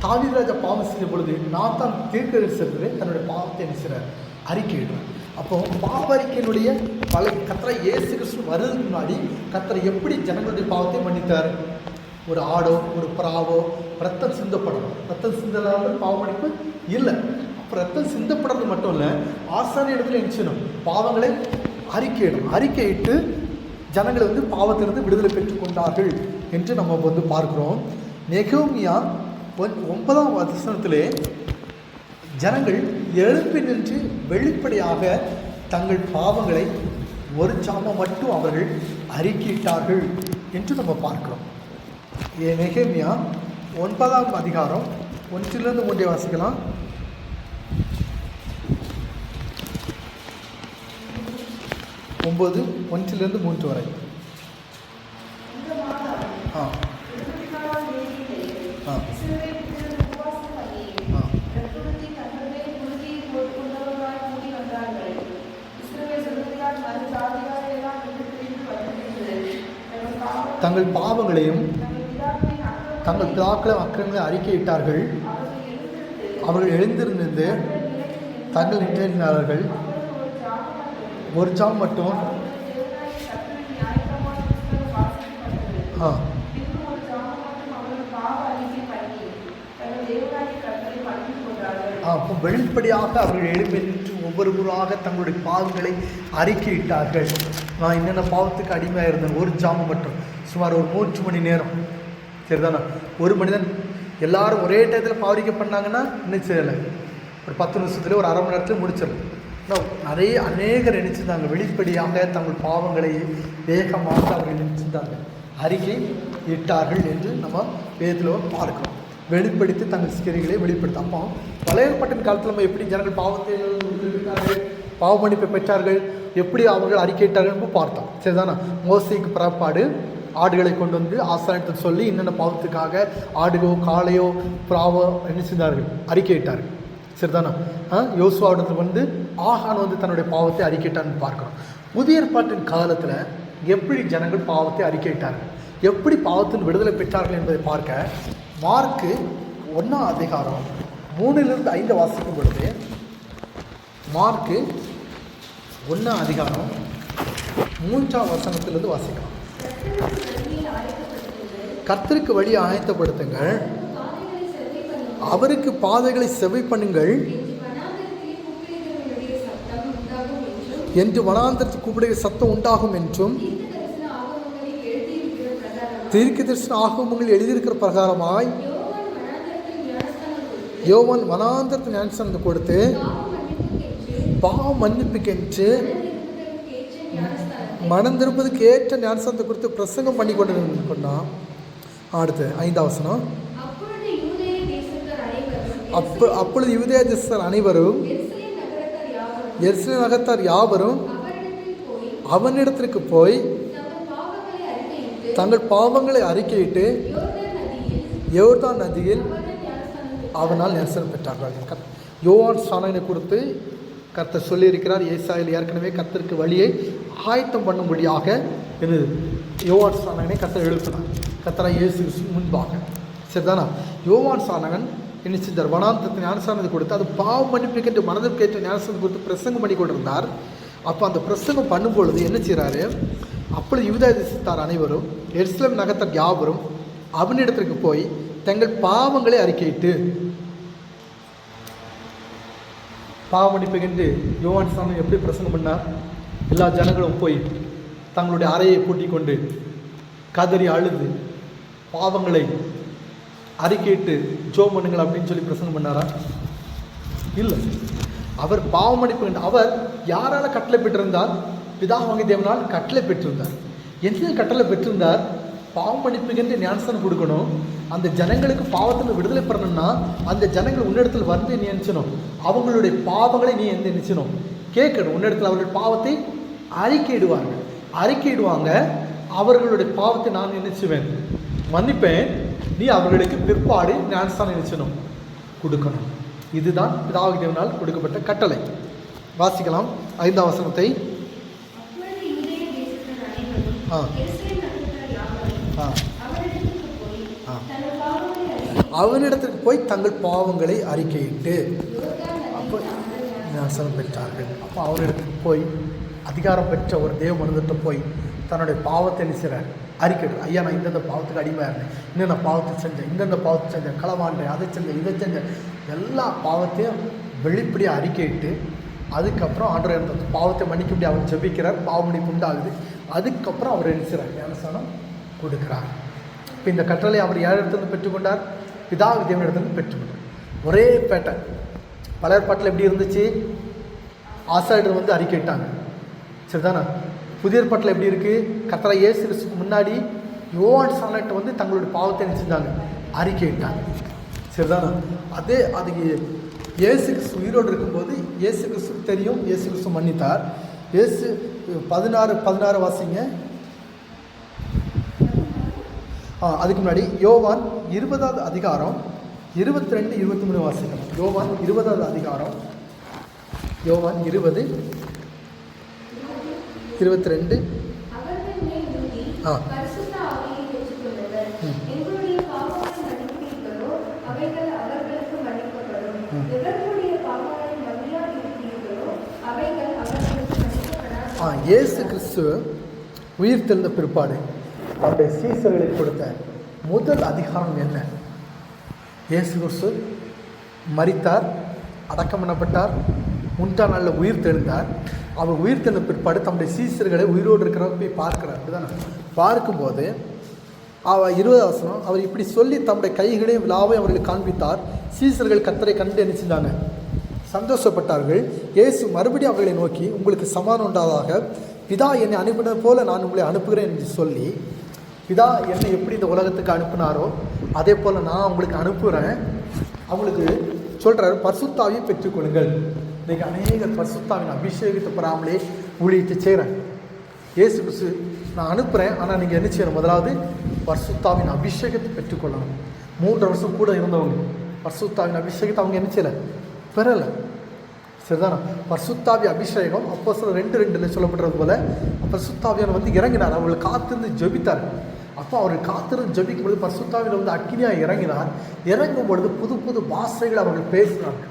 தாவீது ராஜா பாவம் செய்த பொழுது நாத்தான் தீர்க்கதரிசியிலே தன்னுடைய பாவத்தை என்ன செய்கிறார், அறிக்கையிடுறார். அப்போ பாவ அறிக்கையினுடைய பல கர்த்தரை இயேசு கிறிஸ்து வருவதற்கு முன்னாடி கர்த்தரை எப்படி ஜனங்களுடைய பாவத்தை மன்னித்தார்? ஒரு ஆடோ ஒரு புறாவோ ரத்தம் சிந்தப்படணும். ரத்தம் சிந்தலாமல் பாவ மன்னிப்பு இல்லை. அப்போ ரத்தம் சிந்தப்படுறது மட்டும் இல்லை, ஆசாரிய இடத்துல நிச்சயம் பாவங்களை அறிக்கையிடும். அறிக்கையிட்டு ஜனங்களை பாவத்திலிருந்து விடுதலை பெற்றுக் கொண்டார்கள் என்று நம்ம பார்க்குறோம். நெகேமியா 9ஆம் வசனத்திலே ஜனங்கள் எழுப்பி நின்று வெளிப்படையாக தங்கள் பாவங்களை ஒரு சாமம் மட்டும் அவர்கள் அறிக்கையிட்டார்கள் என்று நம்ம பார்க்கிறோம். நெகேமியா 9ஆம் அதிகாரம் 1 3 வாசிக்கலாம். 9 1 3 வரை. தங்கள் பாவங்களையும் தங்கள் பிதாக்களும் அக்கிரமங்களை அறிக்கையிட்டார்கள். அவர்கள் எழுந்திருந்து தங்கள் நின்றார்கள். ஒரு ஜாம் மட்டும் அப்போ வெளிப்படையாக அவர்கள் எழுப்பி நின்று ஒவ்வொருவராக தங்களுடைய பாவங்களை அறிக்கையிட்டார்கள். நான் என்னென்ன பாவத்துக்கு அடிமையாக இருந்தேன், ஒரு ஜாமம் மட்டும் சுமார் ஒரு 3 மணி நேரம், சரிதானா? ஒரு மனிதன் எல்லாரும் ஒரே டயத்தில் பாவரிக்க பண்ணாங்கன்னா இன்னும் செய்யலை, ஒரு 10 நிமிஷத்துல ஒரு அரை மணி நேரத்தில் முடிச்சிடலாம். நிறைய அநேகர் நினைச்சிருந்தாங்க, வெளிப்படையாக தங்கள் பாவங்களை வேகமாக அவர்கள் நினைச்சிருந்தாங்க, அறிக்கை இட்டார்கள் என்று நம்ம வேதத்தில் பார்க்கிறோம். வெளிப்படுத்தி தங்கள் சிக்கரிகளை வெளிப்படுத்த. அப்போ பழைய ஏற்பாட்டின் காலத்தில் நம்ம எப்படி ஜனங்கள் பாவத்தை பாவ மன்னிப்பை பெற்றார்கள், எப்படி அவர்கள் அறிக்கையிட்டார்கள் பார்த்தோம், சரிதானா? மோசேக்கு பிறப்பாடு ஆடுகளை கொண்டு ஆசாரியத்தை சொல்லி என்னென்ன பாவத்துக்காக ஆடுகோ காளையோ புறாவோ என்ன செஞ்சார்கள், அறிக்கையிட்டார்கள், சரிதானா? யோசுவாவிடத்தில் ஆகான் தன்னுடைய பாவத்தை அறிக்கையிட்டான்னு பார்க்குறோம். புதிய ஏற்பாட்டின் காலத்தில் எப்படி ஜனங்கள் பாவத்தை அறிக்கையிட்டார்கள், எப்படி பாவத்தின் விடுதலை பெற்றார்கள் என்பதை பார்க்க மார்க்கு 1ஆம் அதிகாரம் 3 5 வாசிக்கும் பொழுது, மார்க்கு 1ஆம் அதிகாரம் 3ஆம் வசனத்திலிருந்து வாசிக்கலாம். கர்த்தருக்கு வழியை ஆயத்தப்படுத்துங்கள், அவருக்கு பாதைகளை செவி பண்ணுங்கள் என்று வனாந்தரத்தில் கூப்பிடுகிற சத்தம் உண்டாகும் என்றும் தீர்க்கதரிசன ஆகமங்கள் எழுதியிருக்கிற பிரகாரமாய் யோவான் வனாந்தரத்தில் ஞானஸ்நானம் கொடுத்து பாவ மன்னிப்புக்கென்று மனம் திருப்பதுக்கு ஏற்ற ஞானஸ்நானத்தை கொடுத்து பிரசங்கம் பண்ணி கொண்டான். அடுத்து 5ஆம் வசனம். அப்பொழுது யூதேய தேசத்தார் அனைவரும் எருசலேம் நகரத்தார் யாவரும் அவனிடத்திற்கு போய் தங்கள் பாவங்களை அறிக்கையிட்டு யோர்தான் நதியில் அவனால் ஞானஸ்நானம் பெற்றார்கள். யோவான் ஸ்நானனை குறித்து கர்த்தர் சொல்லியிருக்கிறார். ஏசாயாவில் ஏற்கனவே கர்த்தருக்கு வழியை ஆயத்தம் பண்ணும்படியாக யோவான் ஸ்நானனை கர்த்தர் எழுப்பினார், கர்த்தராகிய இயேசு முன்பாக, சரிதானா? யோவான் ஸ்நானகன் என்ன செஞ்சார், வனாந்தரத்தில் ஞானஸ்நானத்தை கொடுத்து அது பாவ மன்னிப்புக்கென்று மனதிற்கேற்ற ஞானஸ்நானத்தை கொடுத்து பிரசங்கம் பண்ணி கொண்டிருந்தார். அப்போ அந்த பிரசங்கம் பண்ணும்பொழுது என்ன செய்கிறாரு, அப்பொழுது யூதேய தேசத்தார் அனைவரும் எருசலேம் நகரத்தார் யாவரும் அவனிடத்திற்கு போய் தங்கள் பாவங்களை அறிக்கையிட்டு, பாவ மன்னிப்புக்கென்று யோவான் ஸ்நானன் எப்படி பிரசங்கம் பண்ணார், எல்லா ஜனங்களும் போய் தங்களுடைய அறையை கூட்டிக் கொண்டு கதறி அழுது பாவங்களை அறிக்கையிட்டு ஜோம் பண்ணுங்கள் அப்படின்னு சொல்லி பிரசங்கம் பண்ணாரா? இல்லை. அவர் பாவ மன்னிப்பு, அவர் யாரால் கட்டளை பெற்றிருந்தார், பிதாவாகிய தேவனால் கட்டளை பெற்றிருந்தார். எந்த கட்டளை பெற்றிருந்தார், பாவ மன்னிப்புக்கென்று ஞானஸ்நானம் கொடுக்கணும், அந்த ஜனங்களுக்கு பாவத்தில் விடுதலை பெறணும்னா அந்த ஜனங்கள் உன்னிடத்தில் வந்து நீ நினைச்சணும், அவங்களுடைய பாவங்களை நீ எந்த நினைச்சணும் கேட்கணும், உன்னிடத்தில் அவர்கள் பாவத்தை அறிக்கையிடுவாங்க, அவர்களுடைய பாவத்தை நான் நினைச்சுவேன், மன்னிப்பேன், நீ அவர்களுக்கு பிற்பாடு ஞானஸ்நானம் நினைச்சணும் கொடுக்கணும். இதுதான் பிதாவாகிய தேவனால் கொடுக்கப்பட்ட கட்டளை. வாசிக்கலாம் 5ஆம் வசனத்தை. அவனிடத்திற்கு போய் தங்கள் பாவங்களை அறிக்கையிட்டு அப்போ ஞானஸ்நானம் பெற்றார்கள். அப்போ அவரிடத்துக்கு போய் அதிகாரம் பெற்ற ஒரு தேவ மனிதர்கிட்ட போய் தன்னுடைய பாவத்தை என்ன செய்கிறார், அறிக்கையிட்டு, ஐயா நான் இந்தந்த பாவத்துக்கு அடிமையாக இருந்தேன், இன்னும் நான் பாவத்தை செஞ்சேன், இந்தந்த பாவத்தை செஞ்சேன், களவாண்டேன், அதை செஞ்சேன், இதை செஞ்சேன், எல்லா பாவத்தையும் வெளிப்படையாக அறிக்கையிட்டு அதுக்கப்புறம் ஆண்டவர் அந்த பாவத்தை மன்னிக்க முடியாது அவர் ஜெபிக்கிறார், பாவ மன்னிப்பு உண்டாகுது. அதுக்கப்புறம் அவர் என்ன செய்கிறார், ஞானஸ்நானம் கொடுக்கிறார். இப்போ இந்த கட்டளை அவர் யாரிடத்திலிருந்து பெற்றுக்கொண்டார், பிதாவி தேவனிடத்திலிருந்து பெற்றுக்கொண்டார். ஒரே பேட்டர்ன். பழைய ஏற்பாட்டில் எப்படி இருந்துச்சு, ஆசாரியர் வந்து அறிக்கையிட்டாங்க, சரிதானா? புதிய ஏற்பாட்டில் எப்படி இருக்குது, கர்த்தராகிய இயேசு கிறிஸ்துவுக்கு முன்னாடி யோவான் ஸ்நானன்ட்ட வந்து தங்களுடைய பாவத்தை என்ன செஞ்சாங்க, அறிக்கையிட்டாங்க, சரிதானா? அதே அதுக்கு இயேசு கிறிஸ்து உயிரோடு இருக்கும்போது இயேசு கிறிஸ்துக்கு தெரியும், இயேசு கிறிஸ்து மன்னித்தார். இயேசு 16 வாசிங்க. அதுக்கு முன்னாடி யோவான் 20வது அதிகாரம் 22, 23 வாசிக்கணும். யோவான் 20வது அதிகாரம், யோவான் 20, 22. இயேசு கிறிஸ்து உயிர் தெழுந்த பிற்பாடு அவருடைய சீசர்களுக்கு கொடுத்த முதல் அதிகாரம் என்ன? இயேசு கிறிஸ்து மரித்தார், அடக்கம் பண்ணப்பட்டார், 3ஆம் நாளில் உயிர் தெழுந்தார். அவர் உயிர் தெழுந்த பிற்பாடு தம்முடைய சீசர்களை உயிரோடு இருக்கிறவங்க போய் பார்க்கிறார். அப்படிதானே? பார்க்கும்போது அவர் 20 வசனம், அவர் இப்படி சொல்லி தம்முடைய கைகளையும் விழாவை அவர்களுக்கு காண்பித்தார். சீசர்கள் கர்த்தரை கண்டு என்ன செஞ்சாங்க, சந்தோஷப்பட்டார்கள். இயேசு மறுபடியும் அவர்களை நோக்கி, உங்களுக்கு சமாதானம் உண்டாதாக, பிதா என்னை அனுப்பினது போல நான் உங்களை அனுப்புகிறேன் என்று சொல்லி, பிதா என்னை எப்படி இந்த உலகத்துக்கு அனுப்பினாரோ அதே போல் நான் உங்களுக்கு அனுப்புகிறேன். அவங்களுக்கு சொல்கிறார், பரிசுத்தாவியை பெற்றுக்கொள்ளுங்கள். இன்றைக்கி அநேகர் பரிசுத்தாவின் அபிஷேகத்தை பெறாமலே ஊழியத்தை செய்கிறேன். இயேசு கிறிஸ்து நான் அனுப்புகிறேன், ஆனால் நீங்கள் என்ன செய்யணும், முதலாவது பரிசுத்தாவின் அபிஷேகத்தை பெற்றுக்கொள்ளணும். 3 வருஷம் கூட இருந்தவங்க பரிசுத்தாவின் அபிஷேகத்தை அவங்க என்ன செய்யலை, பெறலை, சரிதானா? பரிசுத்தாவி அபிஷேகம் அப்போஸ்தலர் 2:2 சொல்லப்படுறது போல பரிசுத்தாவியார் வந்து இறங்கினார், அவர்கள் காத்திருந்து ஜெபித்தார். அப்போ அவர்கள் காத்திருந்து ஜெபிக்கும் பொழுது பரிசுத்தாவியில் வந்து அக்கினியாக இறங்கினார். இறங்கும் பொழுது புது புது பாஷைகள் அவர்கள் பேசினார்கள்.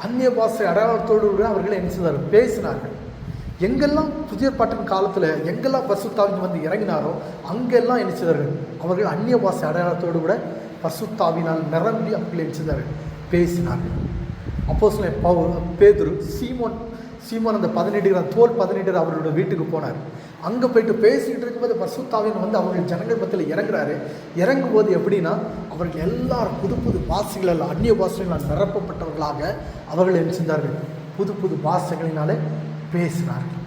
அந்நிய பாஷை அடையாளத்தோடு அவர்கள் என்ன செய்தார்கள், பேசினார்கள். எங்கெல்லாம் புதிய பாட்டின் காலத்தில் எங்கெல்லாம் பரிசுத்தாவின் வந்து இறங்கினாரோ அங்கெல்லாம் என்ன செய்தார்கள், அவர்கள் அந்நிய பாஷை அடையாளத்தோடு கூட பரிசுத்தாவினால் நிரம்பி அவர்கள் என்ன செய்தார்கள், பேசினார்கள். அப்போஸ்தலன் பேதுரு சீமோன் அந்த 18 தோல் 18 அவர்களுடைய வீட்டுக்கு போனார். அங்கே போயிட்டு பேசிகிட்டு இருக்கும்போது பரிசுத்தாவின் வந்து அவர்கள் ஜனங்கள் மத்தியில் இறங்குறாரு. இறங்கும்போது எப்படின்னா அவர்கள் எல்லாரும் புது புது பாஷைகள், அந்நிய பாஷைகளால் நிரப்பப்பட்டவர்களாக அவர்கள் என்ன செஞ்சார்கள், புது புது பாஷைகளினாலே பேசினார்கள்.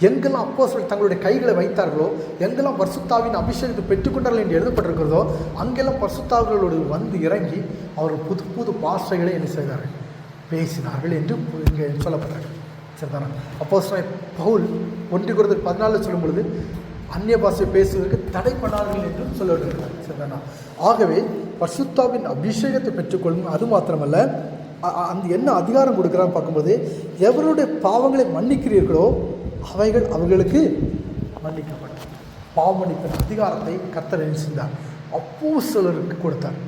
எங்கெல்லாம் அப்போஸ்தலர்கள் தங்களுடைய கைகளை வைத்தார்களோ, எங்கெல்லாம் பரிசுத்தாவின் அபிஷேகத்தை பெற்றுக்கொண்டார்கள் என்று எழுதப்பட்டிருக்கிறதோ அங்கெல்லாம் பரிசுத்தாவிகளோடு வந்து இறங்கி அவர்கள் புது புது பாஷைகளை என்ன செய்தார்கள், பேசினார்கள் என்று இங்கே சொல்லப்பட்டார்கள், சரிதானா? அப்போஸ்தலன் பவுல் 1 Corinthians 14 சொல்லும் பொழுது அந்நிய பாஷை பேசுவதற்கு தடை பண்ணார்கள் என்றும் சொல்லப்பட்டிருக்கிறார், சரிதானா? ஆகவே பரிசுத்தாவின் அபிஷேகத்தை பெற்றுக்கொள்ளும். அது மாத்திரமல்ல, அந்த என்ன அதிகாரம் கொடுக்குறான்னு பார்க்கும்போது, எவருடைய பாவங்களை மன்னிக்கிறீர்களோ அவைகள் அவர்களுக்கு மன்னிக்கப்படும். பாவ மன்னிப்பின் அதிகாரத்தை கர்த்தர் என்ன செய்தார், அப்போஸ்தலருக்கு கொடுத்தார்.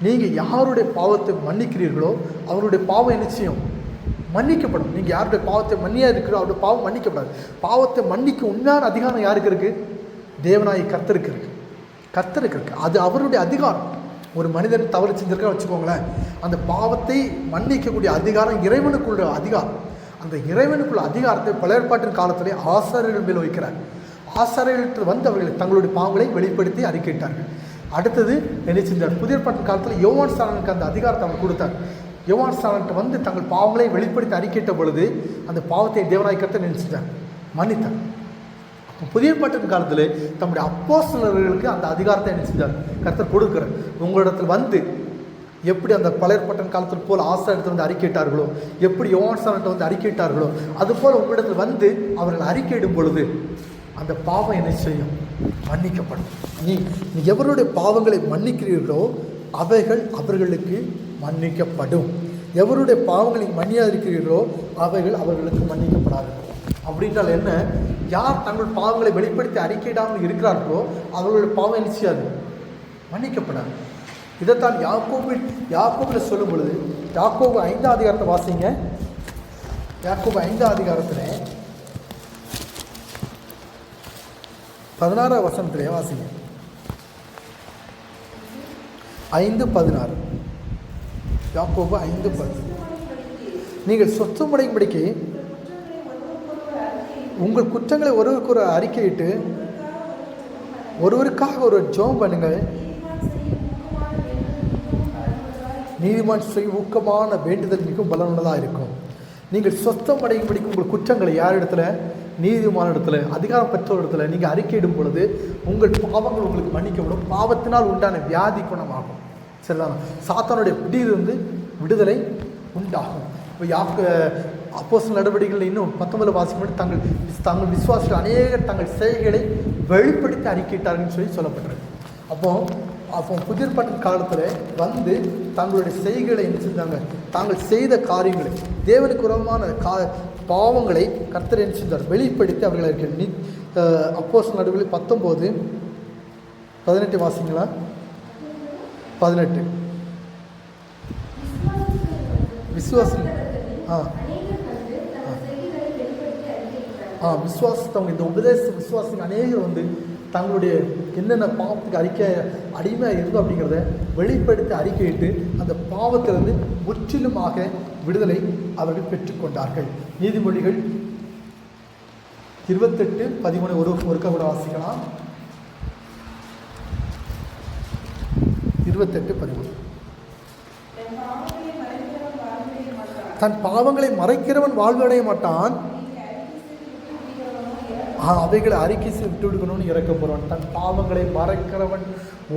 நீங்கள் யாருடைய பாவத்தை மன்னிக்கிறீர்களோ அவருடைய பாவம் என்ன செய்யும், மன்னிக்கப்படும். நீங்கள் யாருடைய பாவத்தை மன்னியாக இருக்கிறோ அவருடைய பாவம் மன்னிக்கப்படாது. பாவத்தை மன்னிக்க உண்மையான அதிகாரம் யாருக்கு இருக்குது, தேவனாய் கர்த்தருக்கு இருக்குது, கர்த்தருக்கு இருக்குது. அது அவருடைய அதிகாரம். ஒரு மனிதன் தவறு செஞ்சிருக்கா வச்சுக்கோங்களேன், அந்த பாவத்தை மன்னிக்கக்கூடிய அதிகாரம் இறைவனுக்குள்ள அதிகாரம். அந்த இறைவனுக்குள்ள அதிகாரத்தை பழைய ஏற்பாட்டின் காலத்திலே ஆசாரியர்கள் மேல் வைக்கிறார். ஆசாரியர்கள் வந்து அவர்கள் தங்களுடைய பாவங்களை வெளிப்படுத்தி அறிக்கையிட்டார்கள். அடுத்தது என்ன செஞ்சார், புதிய ஏற்பாட்டின் காலத்தில் யோவான் ஸ்நானனுக்கு அந்த அதிகாரத்தை அவர் கொடுத்தார். யோவான் ஸ்நானன்ட்ட வந்து தங்கள் பாவங்களை வெளிப்படுத்தி அறிக்கையிட்ட பொழுது அந்த பாவத்தை தேவனாய் கர்த்தர் என்ன செஞ்சார், மன்னித்தார். அப்போ புதிய ஏற்பாட்டின் காலத்தில் தம்முடைய அப்போஸ்தலர்களுக்கு அந்த அதிகாரத்தை என்ன செஞ்சார், கர்த்தர் கொடுக்குறார். உங்களிடத்தில் வந்து எப்படி அந்த பழைய ஏற்பாட்டின் காலத்தில் போல் ஆசாரியத்தில் வந்து அறிக்கையிட்டார்களோ, எப்படி யோவான் ஸ்நானன்ட்ட வந்து அறிக்கையிட்டார்களோ, அதுபோல் உங்களிடத்தில் வந்து அவர்கள் அறிக்கையிடும் பொழுது அந்த பாவம் என்ன செய்யும், மன்னிக்கப்படும். நீ எவருடைய பாவங்களை மன்னிக்கிறீர்களோ அவைகள் அவர்களுக்கு மன்னிக்கப்படும். எவருடைய பாவங்களை மன்னியாதிருக்கிறீர்களோ அவைகள் அவர்களுக்கு மன்னிக்கப்படாது. அப்படின்றால் என்ன, யார் தங்கள் பாவங்களை வெளிப்படுத்தி அறிக்கையிடாமல் இருக்கிறார்களோ அவர்களுடைய பாவம் என்ன செய்யாது, மன்னிக்கப்படாது. இதைத்தான் யாக்கோபில் சொல்லும் பொழுது, யாக்கோபு 5ஆம் அதிகாரத்தை வாசிங்க. யாக்கோபு 5ஆம் அதிகாரத்தில் 16ஆம் வசனத்திலே வாசிங்க. 5:16. யாக்கோபு 5:10. நீங்கள் சொத்தமடையும்படிக்கு உங்கள் குற்றங்களை ஒருவருக்கு ஒரு அறிக்கையிட்டு ஒருவருக்காக ஒரு ஜெபம் பண்ணுங்கள். நீதிமான் செய்யும் ஊக்கமான வேண்டுதல் மிகவும் பலனுள்ளதாக இருக்கும். நீங்கள் சொத்தம் அடையும்படிக்கு உங்கள் குற்றங்களை யார் இடத்துல? நீதிமான இடத்துல, அதிகாரம் பெற்றோர் இடத்துல நீங்கள் அறிக்கையிடும் பொழுது உங்கள் பாவங்கள் உங்களுக்கு மன்னிக்கப்படும். பாவத்தினால் உண்டான வியாதி குணமாகும். சரிதானா? சாத்தானுடைய பிடியிலிருந்து விடுதலை உண்டாகும். இப்போ அப்போஸ்தலர் நடவடிக்கைகள் இன்னும் 19 வாசிக்கும் தங்கள் விசுவாசிகள் அநேகர் தங்கள் செய்கைகளை வெளிப்படுத்தி அறிக்கையிட்டார்கள் சொல்லப்பட்டிருக்கு. அப்போ புதிய ஏற்பாட்டு காலத்தில் தங்களுடைய செய்கைகளை என்ன செஞ்சாங்க? தாங்கள் செய்த காரியங்களை, தேவனுக்கு உரமான பாவங்களை கர்த்தர் என்ன செஞ்சார்? வெளிப்படுத்தி அவர்களை இருக்க. அப்போஸ்தலர் நடவடிக்கைகள் 19:18 வாசிங்களா? 18. விசுவாசம் விசுவாசத்தவங்க இந்த விசுவாசம் அநேகர் தங்களுடைய என்னென்ன பாவத்துக்கு அடிமையாக இருந்தோம் அப்படிங்கிறத வெளிப்படுத்தி அறிக்கையிட்டு அந்த பாவத்திலிருந்து முற்றிலுமாக விடுதலை அவர்கள் பெற்றுக்கொண்டார்கள். நீதிமொழிகள் 28:13 ஒருக்க கூட வாசிக்கலாம். 28:13. தன் பாவங்களை மறைக்கிறவன் வாழ்வடைய மாட்டான், அவைகளை அறிக்கை விட்டு விடுக்கணும்னு இறக்க போகிறான். தன் பாவங்களை மறைக்கிறவன்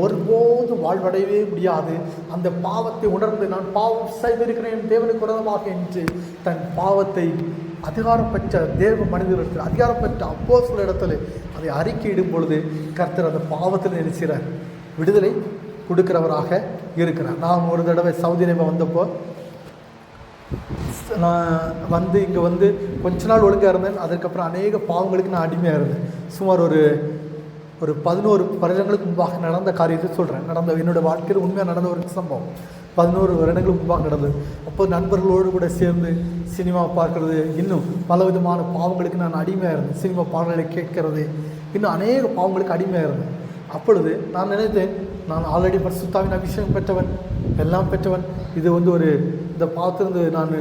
ஒருபோது வாழ்வடையவே முடியாது. அந்த பாவத்தை உணர்ந்து நான் பாவம் செய்திருக்கிறேன் தேவனுக்கு விரோதமாக என்று தன் பாவத்தை அதிகாரம் பெற்ற தேவ மனிதர்கள், அதிகாரம் பெற்ற அப்போஸ்தலர் இடத்துல அதை அறிக்கையிடும் பொழுது கர்த்தர் அந்த பாவத்தில் நினைக்கிறார், விடுதலை கொடுக்கிறவராக இருக்கிறார். நான் ஒரு தடவை சவுதி அரேபியா வந்தப்போ நான் இங்கே கொஞ்ச நாள் ஒழுங்காக இருந்தேன். அதுக்கப்புறம் அநேக பாவங்களுக்கு நான் அடிமையாக இருந்தேன். சுமார் ஒரு 11 வருடங்களுக்கு முன்பாக நடந்த காரியத்தை சொல்கிறேன். என்னோடய வாழ்க்கையில் உண்மையாக நடந்த ஒரு சம்பவம் 11 வருடங்களுக்கு முன்பாக நடந்தது. அப்போ நண்பர்களோடு கூட சேர்ந்து சினிமா பார்க்குறது, இன்னும் பல விதமான பாவங்களுக்கு நான் அடிமையாக இருந்தேன். சினிமா பாடல்களை கேட்கறது, இன்னும் அநேக பாவங்களுக்கு அடிமையாக இருந்தேன். அப்பொழுது நான் நினைத்தேன், நான் ஆல்ரெடி பரிசுத்தாவின் அபிஷேகம் பெற்றவன், எல்லாம் பெற்றவன், இது இந்த பாவத்திலிருந்து நான்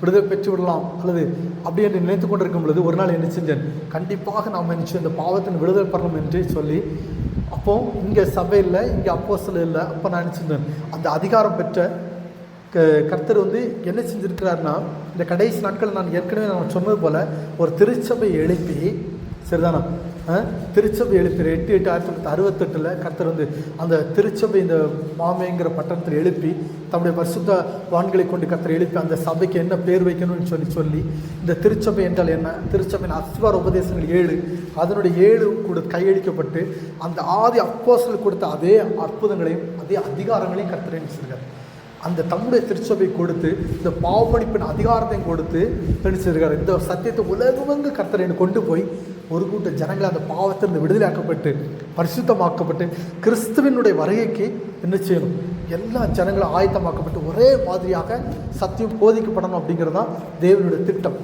விடுதலை பெற்று விடலாம் அல்லது அப்படி என்று நினைத்து கொண்டிருக்கும் பொழுது ஒரு நாள் என்ன செஞ்சேன், கண்டிப்பாக நாம் நினச்சி இந்த பாவத்தின் விடுதலை பெறணும் என்று சொல்லி, அப்போ இங்கே சபையில், இங்கே அப்போஸ்தலர் இல்லை, அப்போ நான் நினச்சிருந்தேன் அந்த அதிகாரம் பெற்ற கர்த்தர் என்ன செஞ்சுருக்கிறாருன்னா, இந்த கடைசி நாட்கள் நான் ஏற்கனவே நான் சொன்னது போல் ஒரு திருச்சபை எழுப்பி, சரிதானா, திருச்சபை எழுப்பி 8/8/1968 கர்த்தர் அந்த திருச்சபை இந்த மாமேங்கிற பட்டணத்தில் எழுப்பி தம்முடைய பரிசுத்த வான்களை கொண்டு கர்த்தர் எழுப்பி அந்த சபைக்கு என்ன பேர் வைக்கணும்னு சொல்லி இந்த திருச்சபை என்றால் என்ன, திருச்சபையின் அஸ்திவார உபதேசங்கள் 7, அதனுடைய 7 கையளிக்கப்பட்டு அந்த ஆதி அப்போஸ்தலர் கொடுத்த அதே அற்புதங்களையும் அதே அதிகாரங்களையும் கர்த்தர் நினைச்சிருக்கார். அந்த தம்முடைய திருச்சபை கொடுத்து இந்த பாவமன்னிப்பின் அதிகாரத்தையும் கொடுத்து நினைச்சிருக்கார். இந்த சத்தியத்தை உலகமெங்கு கர்த்தரை கொண்டு போய் ஒரு கூட்ட ஜனங்களை அந்த பாவத்திலிருந்து விடுதலையாக்கப்பட்டு பரிசுத்தமாக்கப்பட்டு கிறிஸ்துவனுடைய வருகைக்கு என்ன செய்யணும், எல்லா ஜனங்களும் ஆயத்தமாக்கப்பட்டு ஒரே மாதிரியாக சத்தியம் போதிக்கப்படணும் அப்படிங்கிறது தான் தேவனுடைய திட்டம்.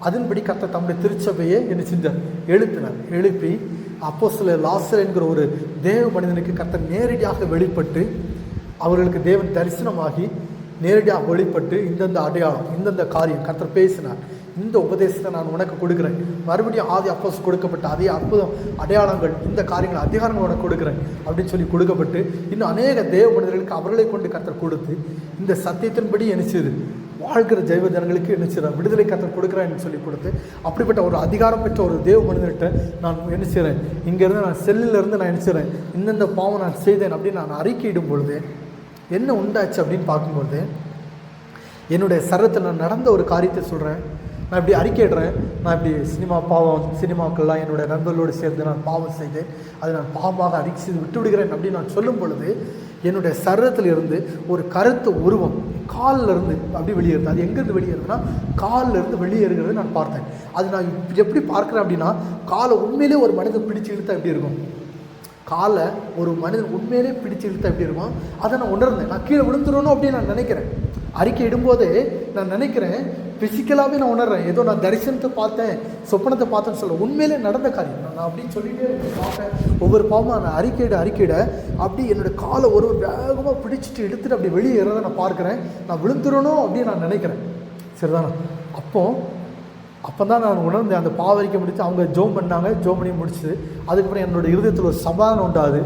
அதன்படி கர்த்தர் தம்முடைய திருச்சபையை என்ன செஞ்சார், எழுப்பி அப்போஸ்தலர் லாசர் என்கிற ஒரு தேவ மனிதனுக்கு கர்த்தர் நேரடியாக வெளிப்பட்டு அவர்களுக்கு தேவன் தரிசனமாகி நேரடியாக வெளிப்பட்டு இந்தந்த அடையாளம், இந்தந்த காரியம் கர்த்தர் பேசினார், இந்த உபதேசத்தை நான் உனக்கு கொடுக்குறேன், மறுபடியும் ஆதி அப்போஸ்தலர் கொடுக்கப்பட்ட அதே அற்புதம் அடையாளங்கள், இந்த காரியங்கள் அதிகாரங்கள் உனக்கு கொடுக்குறேன் அப்படின்னு சொல்லி கொடுக்கப்பட்டு இன்னும் அநேக தேவ மனிதர்களுக்கு அவர்களை கொண்டு கர்த்தர் கொடுத்து இந்த சத்தியத்தின்படி நினைச்சது வாழ்கிற ஜெய்வ ஜனங்களுக்கு என்ன விடுதலை கர்த்தர் கொடுக்குறேன்னு சொல்லி கொடுத்து, அப்படிப்பட்ட ஒரு அதிகாரம் பெற்ற ஒரு தேவ மனிதர்கிட்ட நான் என்ன செய்கிறேன், இங்கேருந்து நான் செல்லிலேருந்து நான் என்ன செய்கிறேன், இந்தந்த பாவம் நான் செய்தேன் அப்படின்னு நான் அறிக்கையிடும் பொழுது என்ன உண்டாச்சு அப்படின்னு பார்க்கும்பொழுது என்னுடைய சரத்தில் நான் நடந்த ஒரு காரியத்தை சொல்கிறேன். நான் இப்படி அறிக்கையிடுறேன், நான் இப்படி சினிமாக்கள்லாம் என்னுடைய நண்பர்களோடு சேர்ந்து நான் பாவம் செய்தேன், அதை நான் பாவமாக அறிக்கை செய்து விட்டு விடுகிறேன் அப்படின்னு நான் சொல்லும் பொழுது என்னுடைய சரீரத்தில் இருந்து ஒரு கருத்து உருவம் காலில் இருந்து அப்படி வெளியேறுது. அது எங்கேருந்து வெளியேறுதுன்னா காலில் இருந்து வெளியேறுகிறது நான் பார்த்தேன். அது நான் எப்படி பார்க்குறேன் அப்படின்னா, காலை உண்மையிலே ஒரு மனிதன் பிடிச்சி இழுத்தா எப்படி இருக்கும், காலை ஒரு மனிதன் உண்மையிலே பிடிச்சி இழுத்தா எப்படி இருக்கும், அதை நான் உணர்ந்தேன். நான் கீழே விழுந்துடணும் அப்படின்னு நான் நினைக்கிறேன். அறிக்கை இடும்போதே நான் நினைக்கிறேன், ஃபிசிக்கலாகவே நான் உணர்றேன், ஏதோ நான் தரிசனத்தை பார்த்தேன், சொப்பனத்தை பார்த்தேன்னு சொல்ல, உண்மையிலே நடந்த காரியம். நான் அப்படின்னு சொல்லிகிட்டே பார்ப்பேன். ஒவ்வொரு பாவமாக நான் அறிக்கையிட அப்படி என்னோடய காலை ஒரு வேகமாக பிடிச்சிட்டு எடுத்துகிட்டு அப்படி வெளியே ஏறதை நான் பார்க்குறேன். நான் விழுந்துடணும் அப்படின்னு நான் நினைக்கிறேன். சரிதானா? அப்போ தான் நான் உணர்ந்தேன். அந்த பாவரிக்கை முடித்து அவங்க ஜோம் பண்ணாங்க. ஜோம் பண்ணி முடிச்சு அதுக்கப்புறம் என்னோடய இருதயத்தில் ஒரு சமாதானம் உண்டாது.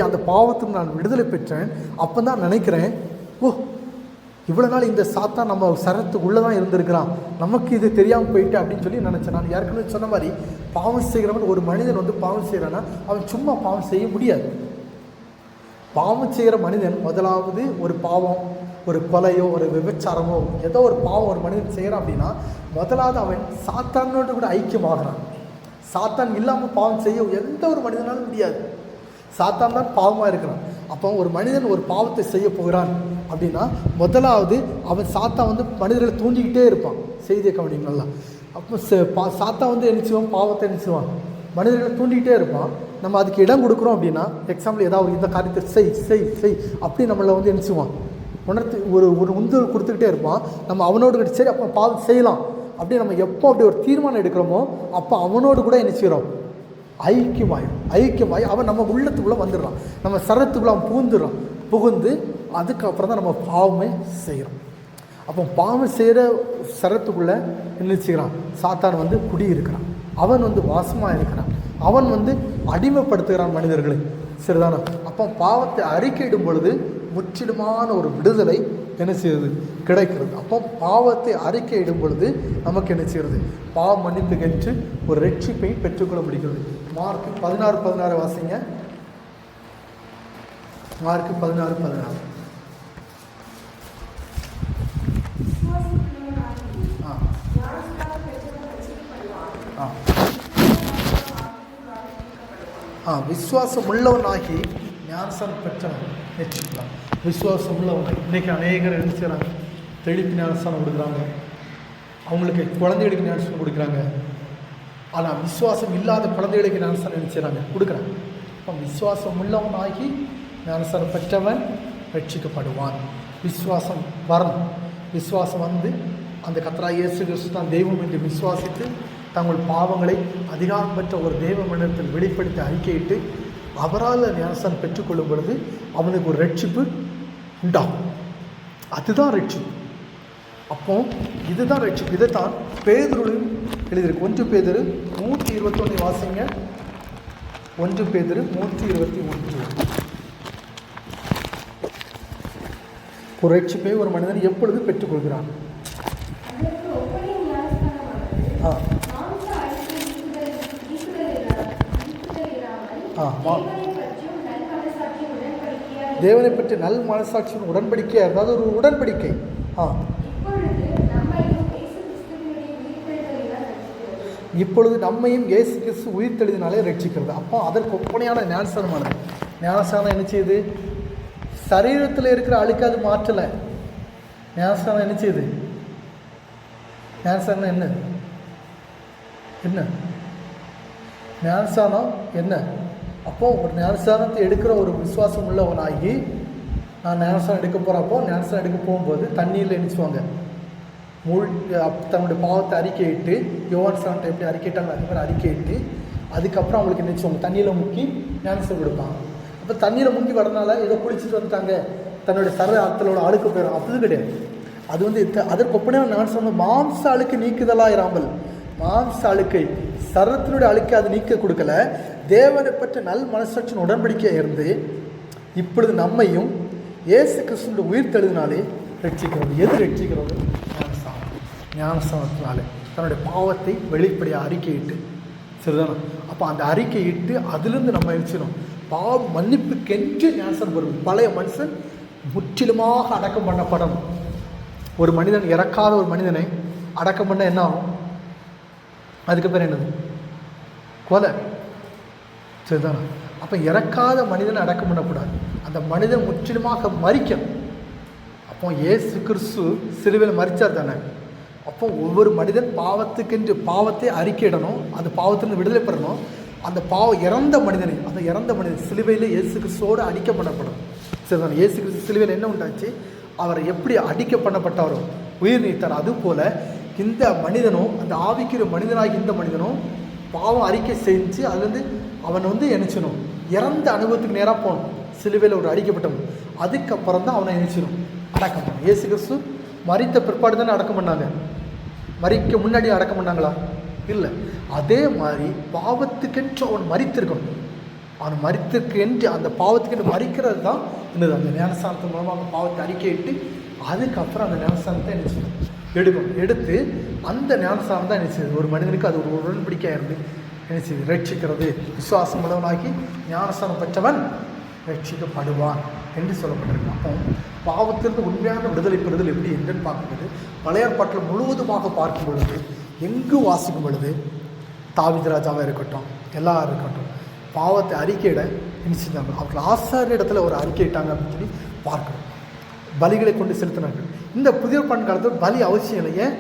அந்த பாவத்துக்கு நான் விடுதலை பெற்றேன். அப்போ தான் நினைக்கிறேன், இவ்வளோ நாள் இந்த சாத்தான் நம்ம சரத்துக்குள்ளே தான் இருந்திருக்கிறான், நமக்கு இது தெரியாமல் போயிட்டு அப்படின்னு சொல்லி நினச்சேன். நான் ஏற்கனவே சொன்ன மாதிரி பாவம் செய்கிறவன், ஒரு மனிதன் பாவம் செய்கிறான்னா அவன் சும்மா பாவம் செய்ய முடியாது. பாவம் செய்கிற மனிதன் முதலாவது ஒரு பாவம், ஒரு கொலையோ ஒரு விபச்சாரமோ ஏதோ ஒரு பாவம் ஒரு மனிதன் செய்கிறான் அப்படின்னா முதலாவது அவன் சாத்தானோடு கூட ஐக்கியமாகறான். சாத்தான் இல்லாமல் பாவம் செய்ய எந்த ஒரு மனிதனாலும் முடியாது. சாத்தான் தான் பாவமாக இருக்கிறான். அப்போ ஒரு மனிதன் ஒரு பாவத்தை செய்ய போகிறான் அப்படின்னா முதலாவது அவன் சாத்தான் மனிதர்களை தூண்டிக்கிட்டே இருப்பான். செய்தியை கவனிங்க நல்லா. அப்போ சாத்தான் நினைச்சுவான், பாவத்தை நினைச்சுவான், மனிதர்களை தூண்டிக்கிட்டே இருப்பான். நம்ம அதுக்கு இடம் கொடுக்குறோம் அப்படின்னா, எக்ஸாம்பிள் ஏதாவது இந்த காரியத்தை செய் அப்படி நம்மளை நினைச்சுவான், உணர்த்து ஒரு உந்துதல் கொடுத்துக்கிட்டே இருப்பான். நம்ம அவனோடு கிட்ட சரி அப்போ பாவம் செய்யலாம் அப்படி நம்ம எப்போ அப்படி ஒரு தீர்மானம் எடுக்கிறோமோ அப்போ அவனோடு கூட என்ன செய்கிறோம், ஐக்கியமாய் அவன் நம்ம உள்ளத்துக்குள்ளே வந்துடுறான், நம்ம சரத்துக்குள்ளே அவன் புகுந்து அதுக்கப்புறம் தான் நம்ம பாவமே செய்கிறோம். அப்போ பாவம் செய்கிற சரத்துக்குள்ளே என்ன செய்கிறான், சாத்தான் குடியிருக்கிறான், அவன் வாசமாக இருக்கிறான், அவன் அடிமைப்படுத்துகிறான் மனிதர்களை. சரிதானா? அப்போ பாவத்தை அறிக்கையிடும் பொழுது முற்றிலுமான ஒரு விடுதலை என்ன செய்யுது, கிடைக்கிறது. அப்போ பாவத்தை அறிக்கையிடும் பொழுது நமக்கு என்ன செய்கிறது, பாவ மன்னிப்புக்கென்று ஒரு ரட்சிப்பை பெற்றுக்கொள்ள முடிகிறது. மார்க் 16:16 வாசிங்க. மார்க் 16:16. விசுவாசம் உள்ளவனாகி ஞானஸ்நானம் பெற்றவன் ரட்சிக்கலாம். விசுவாசம் உள்ளவங்க இன்றைக்கி அநேகர் என்ன செய்கிறாங்க, தெளிப்பு ஞானஸ்நானம் கொடுக்குறாங்க, அவங்களுக்கு குழந்தைகளுக்கு ஞானஸ்நானம் கொடுக்குறாங்க. ஆனால் விசுவாசம் இல்லாத குழந்தைகளுக்கு ஞானஸ்நானம் என்ன செய்கிறாங்க, கொடுக்குறாங்க. அப்போ விசுவாசம் உள்ளவனாகி ஞானஸ்நானம் பெற்றவன் ரட்சிக்கப்படுவான். விசுவாசம் வரணும். விசுவாசம் அந்த கர்த்தராகிய இயேசு கிறிஸ்து தான் தெய்வம் என்று விசுவாசித்து தங்கள் பாவங்களை அதிகாரம் பெற்ற ஒரு தெய்வ மனிதத்தில் வெளிப்படுத்தி அறிக்கையிட்டு அவரால் ஞானஸ்நானம் பெற்றுக்கொள்ளும் பொழுது அவனுக்கு ஒரு ரட்சிப்பு உண்டாகும். அதுதான் ரட்சிப்பு. அப்போ இதுதான் ரட்சிப்பு. இதைத்தான் பேதுருவிலும் எழுதியிருக்கு. 1 பேதுரு 3:21 வாசிங்க. 1 பேதுரு 3:21. ஒரு ரட்சிப்பை ஒரு மனிதன் எப்பொழுது பெற்றுக்கொள்கிறான்? தேவனை பற்றி நல் மனசாட்சியின் உடன்படிக்கை, அதாவது ஒரு உடன்படிக்கை. இப்பொழுது நம்மையும் இயேசு கிறிஸ்து உயிர்த்தெழுதினாலே ரட்சிக்கிறது. அப்போ அதற்கு ஒப்பனையான ஞானஸ்நானமானது. ஞானஸ்நானம் என்ன செய்யுது, சரீரத்தில் இருக்கிற அழுக்கு அது மாற்றலை. ஞானஸ்நானம் என்ன செய்யுது, ஞானஸ்நானம் என்ன ஞானஸ்நானம் என்ன? அப்போது ஒரு ஞானஸ்நானத்தை எடுக்கிற ஒரு விசுவாசம் உள்ளவனாகி நான் ஞானஸ்நானம் எடுக்க போகிறப்போ ஞானஸ்நானம் எடுக்க போகும்போது தண்ணியில் நினச்சுவாங்க தன்னுடைய பாவத்தை அறிக்கையிட்டு, யோவான் ஸ்நானத்தை எப்படி அறிக்கையிட்டாங்க அதே மாதிரி அறிக்கையிட்டு அதுக்கப்புறம் அவங்களுக்கு நினச்சுவாங்க தண்ணியில் முக்கி ஞானஸ்நானம் கொடுப்பாங்க. அப்போ தண்ணியில் முங்கி வரனால ஏதோ குளிச்சுட்டு வந்துட்டாங்க, தன்னுடைய சர ஆற்றலோட அழுக்கு போயிடும். அப்படி கிடையாது. அது அதற்கு ஒப்பனையாக ஞானஸ்நானம் மாம்ச அழுக்கு நீக்குதலாக இராமல், மாம்ச அழுக்கை சரத்தினுடைய அழுக்கை அது நீக்க கொடுக்கல, தேவனை பற்றி நல் மனசாட்சியின் உடன்படிக்கையாக இருந்து இப்பொழுது நம்மையும் இயேசு கிறிஸ்துவின் உயிர்த்தெழுதினாலே ரட்சிக்கிறது. எது ரட்சிக்கிறது? ஞானஸ்நானத்தினாலே தன்னுடைய பாவத்தை வெளிப்படையாக அறிக்கையிட்டு. சரிதானா? அப்போ அந்த அறிக்கையிட்டு அதிலிருந்து நம்ம எழுச்சிடும் பாவ மன்னிப்புக்கென்று ஞானஸ்நானம் வரும். பழைய மனுஷன் முற்றிலுமாக அடக்கம் பண்ணப்படணும். ஒரு மனிதன் இறக்காத ஒரு மனிதனை அடக்கம் பண்ண என்ன ஆகும்? அதுக்கு பேர் என்னது? கொலை. சரிதானா? அப்போ இறக்காத மனிதனை அடக்கம் பண்ணக்கூடாது. அந்த மனிதன் முற்றிலுமாக மரிக்கணும். அப்போ இயேசு கிறிஸ்து சிலுவையில் மரித்தார் தானே. அப்போ ஒவ்வொரு மனிதன் பாவத்துக்கென்று பாவத்தை அறிக்கையிடணும், அந்த பாவத்திலிருந்து விடுதலை பெறணும். அந்த இறந்த மனிதனை, அந்த இறந்த மனிதன் சிலுவையில் இயேசு கிறிஸ்துவோடு அடிக்க பண்ணப்படும். சரிதான், இயேசு கிறிஸ்து சிலுவையில் என்ன உண்டாச்சு, அவர் எப்படி அடிக்க பண்ணப்பட்டாரோ, உயிர் நீத்தார், அதுபோல் இந்த மனிதனும், அந்த ஆவிக்கிற மனிதனாகி இந்த மனிதனும் பாவம் அறிக்கை செஞ்சு அதுலேருந்து அவன் நினைச்சணும், இறந்த அனுபவத்துக்கு நேராக போகணும். சிலுவையில் ஒரு அடிக்கப்பட்டவன், அதுக்கப்புறம் தான் அவனை நினைச்சிடும் அடக்கம் பண்ண. இயேசு கிறிஸ்து மரித்த பிற்பாடு தானே அடக்கம் பண்ணாங்க, மரிக்க முன்னாடி அடக்கம் பண்ணாங்களா? இல்லை. அதே மாதிரி பாவத்துக்கென்று அவன் மரித்திருக்கணும். அவன் மரித்திருக்கென்று, அந்த பாவத்துக்கென்று மரிக்கிறது தான் என்னது, அந்த ஞானஸ்தானத்தின் மூலமாக பாவத்தை அறிக்கையிட்டு அதுக்கப்புறம் அந்த ஞானஸ்தானத்தை நினைச்சது எடுக்கணும். எடுத்து அந்த ஞானஸ்தானம் தான் நினைச்சது ஒரு மனிதனுக்கு அது ஒரு உடன்படிக்கையாக இருந்து நினைச்சது ரட்சிக்கிறது. விசுவாசம் உள்ளவனாகி ஞானஸ்தானம் பெற்றவன் ரட்சிக்கப்படுவான் என்று சொல்லப்பட்டிருக்கு. அப்போ பாவத்திலிருந்து உண்மையான விடுதலை பெறுதல் எப்படி என்றுன்னு பார்க்கும்போது, பழைய ஏற்பாட்டில் முழுவதுமாக பார்க்கும் பொழுது, எங்கு வாசிக்கும் பொழுது, தாவீது ராஜாவாக இருக்கட்டும், எல்லாரும் இருக்கட்டும், பாவத்தை அறிக்கையிட நினைச்சிருந்தாங்க. அவர்கள் ஆசாரிய இடத்துல ஒரு அறிக்கையிட்டாங்க அப்படின்னு சொல்லி பார்க்கணும். பலிகளை கொண்டு செலுத்தினார்கள். இந்த புதிய ஏற்பாட்டு காலத்தில் பலி அவசியம் இல்லை. ஏன்?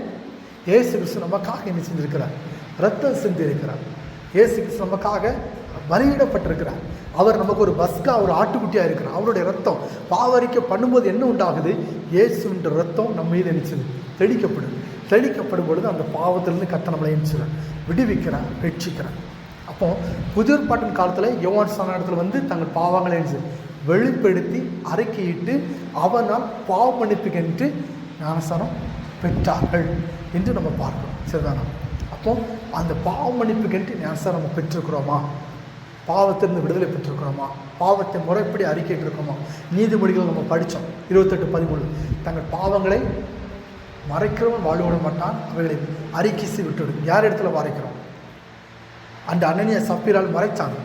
இயேசு கிறிஸ்து நமக்காக என்ன செஞ்சிருக்கிறார்? ரத்தம் சிந்திருக்கிறார். இயேசு கிறிஸ்து நமக்காக பலியிடப்பட்டிருக்கிறார். அவர் நமக்கு ஒரு பஸ்கா, ஒரு ஆட்டுக்குட்டியாக இருக்கிறார். அவருடைய ரத்தம் பாவரிக்கை பண்ணும்போது என்ன உண்டாகுது? இயேசுன்ற ரத்தம் நம்ம மீது நினைச்சது தெளிக்கப்படும். தெளிக்கப்படும் பொழுது அந்த பாவத்திலிருந்து கர்த்தர் நம்மளை நினைச்சிடும், விடுவிக்கிறார், ரட்சிக்கிறார். அப்போ புதிய ஏற்பாட்டின் காலத்தில் யோவான் சொன்ன இடத்துல தங்கள் பாவங்களை வெளிப்படுத்தி அறிக்கையிட்டு அவனால் பாவ மன்னிப்புக்கென்று ஞானஸ்தானம் பெற்றார்கள் என்று நம்ம பார்க்கிறோம். சரிதானா? அப்போ அந்த பாவ மன்னிப்புக்கென்று ஞானஸ்தானம் நம்ம பெற்றிருக்கிறோமா? பாவத்திலிருந்து விடுதலை பெற்றிருக்கிறோமா? பாவத்தை முறைப்படி அறிக்கையிட்டு இருக்கோமா? நீதிமொழிகள் நம்ம படித்தோம் 28:13, தங்கள் பாவங்களை மறைக்கிறவன் வாழ்விட மாட்டான், அவைகளை அறிக்கை விட்டுவிடும். யார் இடத்துல மறைக்கிறோம்? அந்த அனனியா சப்பீரால் மறைச்சாங்க,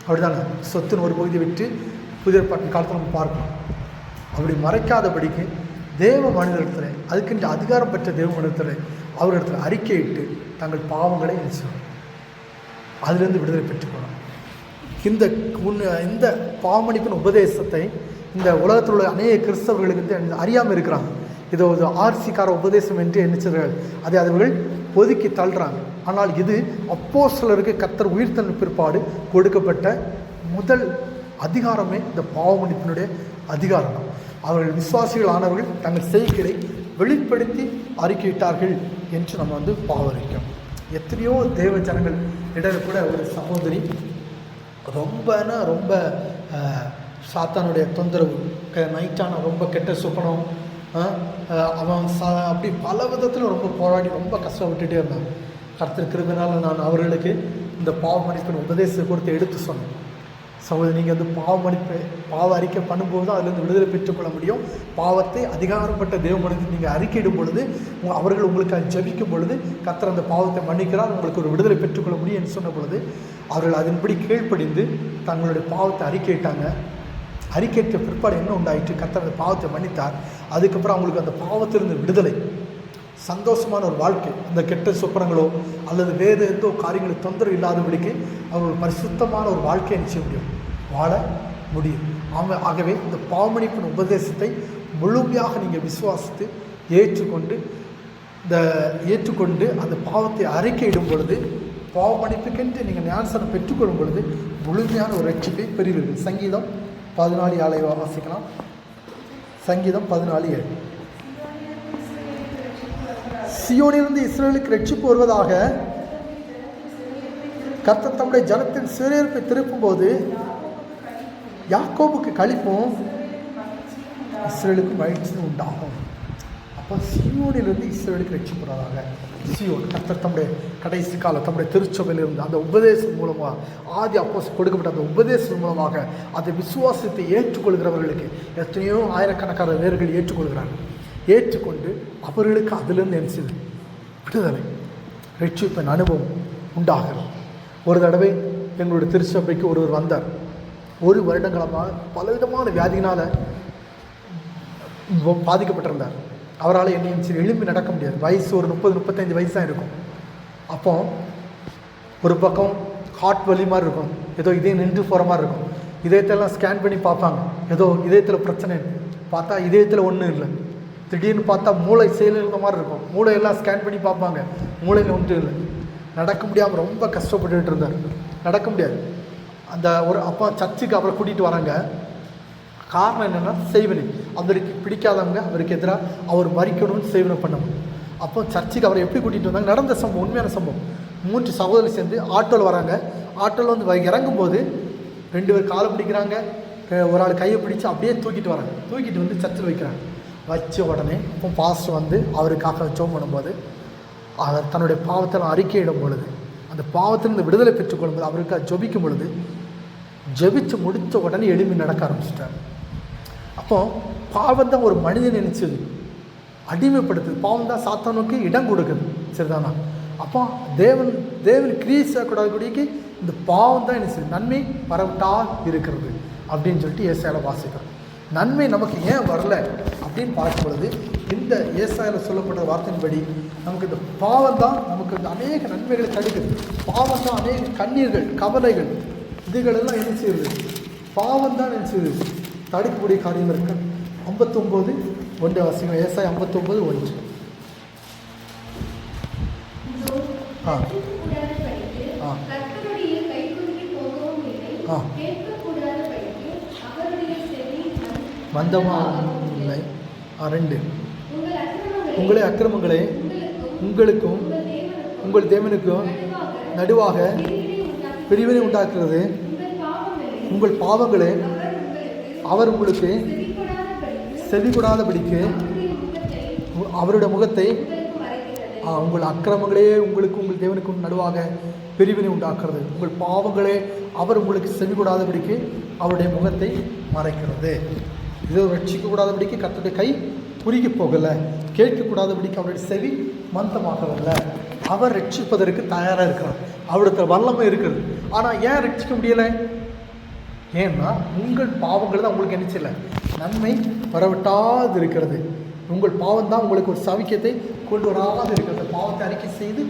அப்படிதானே? சொத்தின் ஒரு பகுதியை விட்டு புதிய ஏற்பாட்டின் காலத்தில் நம்ம பார்க்கணும். அப்படி மறைக்காதபடிக்கு தேவ மனிதத்தில், அதுக்கு அதிகாரம் பெற்ற தேவ மனிதத்தில் அவரிடத்தில் அறிக்கையிட்டு தங்கள் பாவங்களை நினைச்சோம், அதிலிருந்து விடுதலை பெற்றுக்கணும். இந்த பாவமன்னிப்பின் உபதேசத்தை இந்த உலகத்தில் உள்ள அநேக கிறிஸ்தவர்களுக்கு அறியாமல் இருக்கிறாங்க. இது ஒரு ஆர்சிக்கார உபதேசம் என்று நினைச்சார்கள், அதை அவர்கள் ஒதுக்கி தள்ளுறாங்க. ஆனால் இது அப்போஸ்தலருக்கு கர்த்தர் உயிர்த்தெழுந்த பிற்பாடு கொடுக்கப்பட்ட முதல் அதிகாரமே இந்த பாவமன்னிப்பினுடைய அதிகாரம் தான். அவர்கள் விசுவாசிகள் ஆனவர்கள் தங்கள் செய்கைகளை வெளிப்படுத்தி அறிக்கையிட்டார்கள் என்று நம்ம பாவரிக்கிறோம். எத்தனையோ தேவ ஜனங்கள் இடையில கூட ஒரு சகோதரி ரொம்ப சாத்தானுடைய தொந்தரவு, நைட்டான ரொம்ப கெட்ட சுப்பனம், அவன் அப்படி பல விதத்தில் ரொம்ப போராடி ரொம்ப கஷ்டப்பட்டுகிட்டே இருந்தாங்க. கர்த்தர் கிருபையினால் நான் அவர்களுக்கு இந்த பாவமன்னிப்பின் உபதேசத்தை கொடுத்து எடுத்து சொன்னேன். சகோதரி, நீங்கள் பாவ அறிக்கை பண்ணும்போது தான் அதுலேருந்து விடுதலை பெற்றுக்கொள்ள முடியும். பாவத்தை அதிகாரப்பட்ட தேவமனிதனுக்கு நீங்கள் அறிக்கையிடும் பொழுது, அவர்கள் உங்களுக்கு ஜெபிக்கும் பொழுது கர்த்தர் அந்த பாவத்தை மன்னிக்கிறார், உங்களுக்கு ஒரு விடுதலை பெற்றுக்கொள்ள முடியும் என்று சொன்ன பொழுது அவர்கள் அதன்படி கீழ்ப்படிந்து தங்களுடைய பாவத்தை அறிக்கையிட்டாங்க. அறிக்கையிட்ட பிற்பாடு என்ன உண்டாயிற்று? கர்த்தர் அந்த பாவத்தை மன்னித்தார். அதுக்கப்புறம் அவங்களுக்கு அந்த பாவத்திலிருந்து விடுதலை, சந்தோஷமான ஒரு வாழ்க்கை, அந்த கெட்ட சொப்பனங்களோ அல்லது வேறு எந்த காரியங்களும் தொந்தரவு இல்லாதபடிக்கு அவர்கள் பரிசுத்தமான ஒரு வாழ்க்கையை நிச்சய முடியும், வாழ முடியும். ஆகவே இந்த பாவமன்னிப்பின் உபதேசத்தை முழுமையாக நீங்கள் விசுவாசித்து ஏற்றுக்கொண்டு அந்த பாவத்தை அறிக்கையிடும் பொழுது, பாவமன்னிப்புக்கென்று நீங்கள் ஞானஸ்தானம் பெற்றுக்கொள்ளும் பொழுது முழுமையான ஒரு ரட்சிப்பை பெறுவீர்கள். சங்கீதம் 14:7 வாசிக்கலாம். சங்கீதம் 14:7. சியோனிலிருந்து இஸ்ரவேலுக்கு ரட்சிப்பு வருவதாக கர்த்தர் தம்முடைய ஜனத்தின் சிறையிருப்பை திருப்பும்போது யாக்கோபுக்கு களிப்பும் இஸ்ரவேலுக்கு மகிழ்ச்சியும் உண்டாகும். அப்போ சியோனிலிருந்து இஸ்ரவேலுக்கு ரட்சிப்பு வருவதாக, சியோன் கர்த்தர் தம்முடைய கடைசி காலம் தம்முடைய திருச்சபையிலிருந்து அந்த உபதேசம் மூலமாக, ஆதி அப்போஸ்தலருக்கு கொடுக்கப்பட்ட அந்த உபதேசம் மூலமாக அதை விசுவாசத்தை ஏற்றுக்கொள்கிறவர்களுக்கு எத்தனையோ ஆயிரக்கணக்கான வேர்கள் ஏற்றுக்கொள்கிறார்கள். ஏற்றுக்கொண்டு அவர்களுக்கு அதிலிருந்து என்ன விடுதலை, ரட்சிப்பின் அனுபவம் உண்டாகிறது. ஒரு தடவை எங்களுடைய திருச்சபைக்கு ஒருவர் வந்தார். 1 வருடங்களமாக பலவிதமான வியாதியினால் பாதிக்கப்பட்டிருந்தார். அவரால் என்ன எழும்பி நடக்க முடியாது. வயசு ஒரு 30-35 வயசு தான் இருக்கும். அப்போ ஒரு பக்கம் ஹார்ட் வலி மாதிரி இருக்கும், ஏதோ இதயம் நின்று போகிற மாதிரி இருக்கும். இதயத்தெல்லாம் ஸ்கேன் பண்ணி பார்ப்பாங்க, ஏதோ இதயத்தில் பிரச்சனை, பார்த்தா இதயத்தில் ஒன்றும் இல்லை. திடீர்னு பார்த்தா மூளை செயலிழந்த மாதிரி இருக்கும், மூளையெல்லாம் ஸ்கேன் பண்ணி பார்ப்பாங்க, மூளையில் ஒன்றும் இல்லை. நடக்க முடியாமல் ரொம்ப கஷ்டப்பட்டுக்கிட்டு இருந்தார். நடக்க முடியாது. அந்த ஒரு அப்போ சர்ச்சுக்கு அவரை கூட்டிகிட்டு வராங்க. காரணம் என்னென்னா செய்வனை. அவருக்கு பிடிக்காதவங்க அவருக்கு எதிராக அவர் மறிக்கணும்னு செய்வனை பண்ணணும். அப்போ சர்ச்சுக்கு அவரை எப்படி கூட்டிகிட்டு வந்தாங்க? நடந்த சம்பவம், உண்மையான சம்பவம். 3 சகோதரர் சேர்ந்து ஆட்டோவில் வராங்க. ஆட்டோவில் வந்து இறங்கும்போது 2 பேர் காலை பிடிக்கிறாங்க, ஒரு ஆள் கையை பிடிச்சி அப்படியே தூக்கிட்டு வராங்க. தூக்கிட்டு வந்து சர்ச்சில் வைக்கிறாங்க. வச்ச உடனே இப்போ பாஸ்டர் வந்து அவருக்காக ஜெபம் பண்ணும்போது, அவர் தன்னுடைய பாவத்தில் அறிக்கையிடும் பொழுது, அந்த பாவத்திலிருந்து விடுதலை பெற்றுக்கொள்ளும்போது, அவருக்காக ஜெபிக்கும் பொழுது, ஜெபிச்சு முடித்த உடனே எழுப்பி நடக்க ஆரம்பிச்சிட்டார். அப்போ பாவம் தான் ஒரு மனிதன் நினைச்சது அடிமைப்படுத்துது. பாவம் தான் சாத்தானுக்கு இடம் கொடுக்குது. சரிதானா? அப்போ தேவன் கிரீசக்கூடாதுக்கு இந்த பாவம் தான் என்ன செய்யுது? நன்மை வரவிட்டா இருக்கிறது அப்படின்னு சொல்லிட்டு ஏசாயால வாசிக்கிறோம். நன்மை நமக்கு ஏன் வரல அப்படின்னு பார்க்கும் பொழுது, இந்த ஏசாயால சொல்லப்பட்ட வார்த்தையின்படி நமக்கு இந்த பாவம் தான் நமக்கு இந்த அநேக நன்மைகளை தடுக்குது. பாவம் தான் அநேக கண்ணீர்கள், கவலைகள், இதுகளெல்லாம் என்ன செய்யுது? பாவம் தான் என்ன செய்யுது? தடுக்கக்கூடிய காரியம் இருக்கு. 59:1 வாசிங்க. ஏசாயா 59:1. மந்தமாகவும் இல்லை. 2 உங்களே அக்கிரமங்களே உங்களுக்கும் உங்கள் தேவனுக்கும் நடுவாக பிரிவினை உண்டாக்குறது. உங்கள் பாவங்களே அவர் உங்களுக்கு செவிகொடாதபடிக்கு அவருடைய முகத்தை, உங்கள் அக்கிரமங்களே உங்களுக்கு உங்கள் தேவனுக்கும் நடுவாக பிரிவினை உண்டாக்குறது. உங்கள் பாவங்களே அவர் உங்களுக்கு செவிகொடாதபடிக்கு அவருடைய முகத்தை மறைக்கிறது. இது ரட்சிக்கக்கூடாதபடிக்கு கர்த்தருடைய கை குறுகி போகலை, கேட்கக்கூடாதபடிக்கு அவருடைய செவி மந்தமாகவில்லை. அவர் ரட்சிப்பதற்கு தயாராக இருக்கிறார். அவருடைய வல்லமை இருக்கிறது. ஆனால் ஏன் ரட்சிக்க முடியலை? ஏன்னா உங்கள் பாவங்கள் தான் உங்களுக்கு என்ன செய்யலை? நன்மை வரவிட்டாது இருக்கிறது. உங்கள் பாவம் தான் உங்களுக்கு ஒரு சவிக்கியத்தை கொண்டு வராது இருக்கிறது. பாவத்தை அறிக்கை செய்து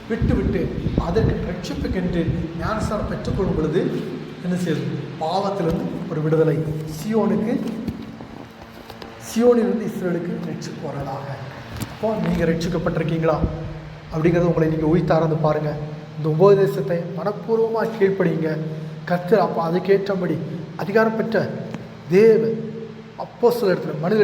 விட்டு அதற்கு ரட்சிப்புக்கென்று ஞானஸ்நானம் பெற்றுக்கொள்ளும் பொழுது என்ன செய்யுது? பாவத்திலிருந்து ஒரு விடுதலை. சியோனிலிருந்து இஸ்ரேலுக்கு ரட்சிப்பு வரலாக. அப்போ நீங்கள் ரட்சிக்கப்பட்டிருக்கீங்களா அப்படிங்கிறத உங்களை நீங்கள் உயிர்த்தாரந்து பாருங்கள். இந்த உபதேசத்தை மனப்பூர்வமாக கீழ்ப்படிங்க. கர்த்தர் அப்போ அதுக்கேற்றபடி அதிகாரம் பெற்ற தேவ அப்போஸ்தலர் இடத்துல மனித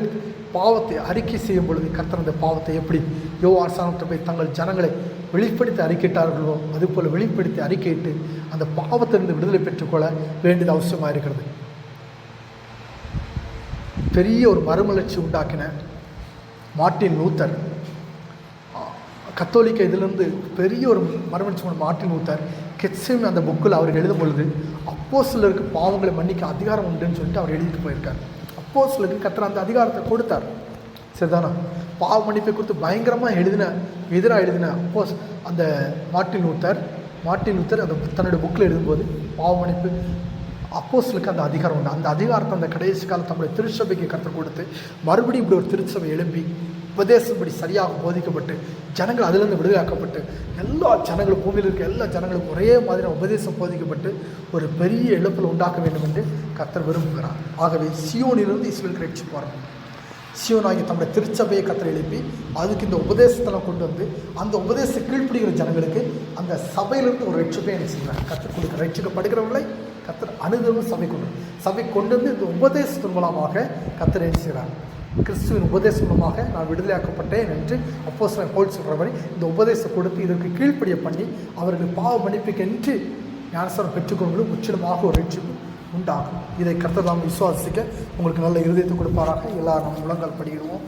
பாவத்தை அறிக்கை செய்யும் பொழுது கர்த்தர் அந்த பாவத்தை எப்படி யோவான் ஸ்நானத்தை போய் தங்கள் ஜனங்களை வெளிப்படுத்தி அறிக்கையிட்டார்களோ அதுபோல் வெளிப்படுத்தி அறிக்கையிட்டு அந்த பாவத்திலிருந்து விடுதலை பெற்றுக்கொள்ள வேண்டியது அவசியமாக இருக்கிறது. பெரிய ஒரு மறுமலர்ச்சி உண்டாக்கின மார்ட்டின் லூத்தர், கத்தோலிக்க இதிலிருந்து பெரிய ஒரு மறுமலர்ச்சி மார்ட்டின் லூத்தர் கெட்செமனே அந்த புக்கில் அவர் எழுதும் பொழுது அப்போஸ்தலருக்கு பாவங்களை மன்னிக்க அதிகாரம் உண்டுன்னு சொல்லிட்டு அவர் எழுதிட்டு போயிருக்கார். அப்போஸ்தலருக்கு கர்த்தர் அந்த அதிகாரத்தை கொடுத்தார். சரிதானா? பாவ மன்னிப்பை கொடுத்து பயங்கரமாக எதிராக எழுதின அந்த மார்ட்டின் லூத்தர் அந்த தன்னுடைய புக்கில் எழுதும்போது பாவ மன்னிப்பு அப்போஸ்தலருக்கு அந்த அதிகாரம் உண்டு. அந்த அதிகாரத்தை அந்த கடைசி காலம் தம்முடைய திருச்சபைக்கு கர்த்தர் கொடுத்து மறுபடியும் இப்படி ஒரு திருச்சபை எழும்பி உபதேசப்படி சரியாக போதிக்கப்பட்டு ஜனங்கள் அதிலிருந்து விடுதலாக்கப்பட்டு எல்லா ஜனங்களும் பூமியில் இருக்க எல்லா ஜனங்களுக்கும் ஒரே மாதிரியான உபதேசம் போதிக்கப்பட்டு ஒரு பெரிய எழுப்பல் உண்டாக்க வேண்டும் என்று கர்த்தர் விரும்புகிறார். ஆகவே சியோனிலிருந்து இஸ்ரேலுக்கு ரட்சிப்பு வரணும். சியோனாகி தம்முடைய திருச்சபையை கர்த்தர் எழுப்பி அதுக்கு இந்த உபதேசத்தெல்லாம் கொண்டு வந்து அந்த உபதேசத்தை கீழ்ப்பிடிக்கிற ஜனங்களுக்கு அந்த சபையிலிருந்து ஒரு ரட்சிப்பை என்ன செய்கிறார்? கர்த்தர் கொடுக்க ரட்சிக்கப்படுகிறவர்களை கர்த்தர் அனுதினமும் சபை கொண்டு வந்து இந்த உபதேசத்தின் மூலமாக கர்த்தர் என்ன செய்கிறார்? கிறிஸ்துவின் உபதேசம் மூலமாக நான் விடுதலையாக்கப்பட்டேன் என்று அப்போஸ்தலன் பவுல் சொல்கிறவரை இந்த உபதேசம் கொடுத்து இதற்கு கீழ்ப்படிய பண்ணி அவர்கள் பாவ மன்னிப்புக்கு என்று ஞானஸ்நானம் பெற்றுக்கொள்ளும் முற்றிலுமாக ஒரு ரட்சிப்பு உண்டாகும். இதை கர்த்தர் நாம் விசுவாசிக்க உங்களுக்கு நல்ல இருதயத்தை கொடுப்பாராக. எல்லாரும் நம்ம முழங்கால் படியிடுவோம்.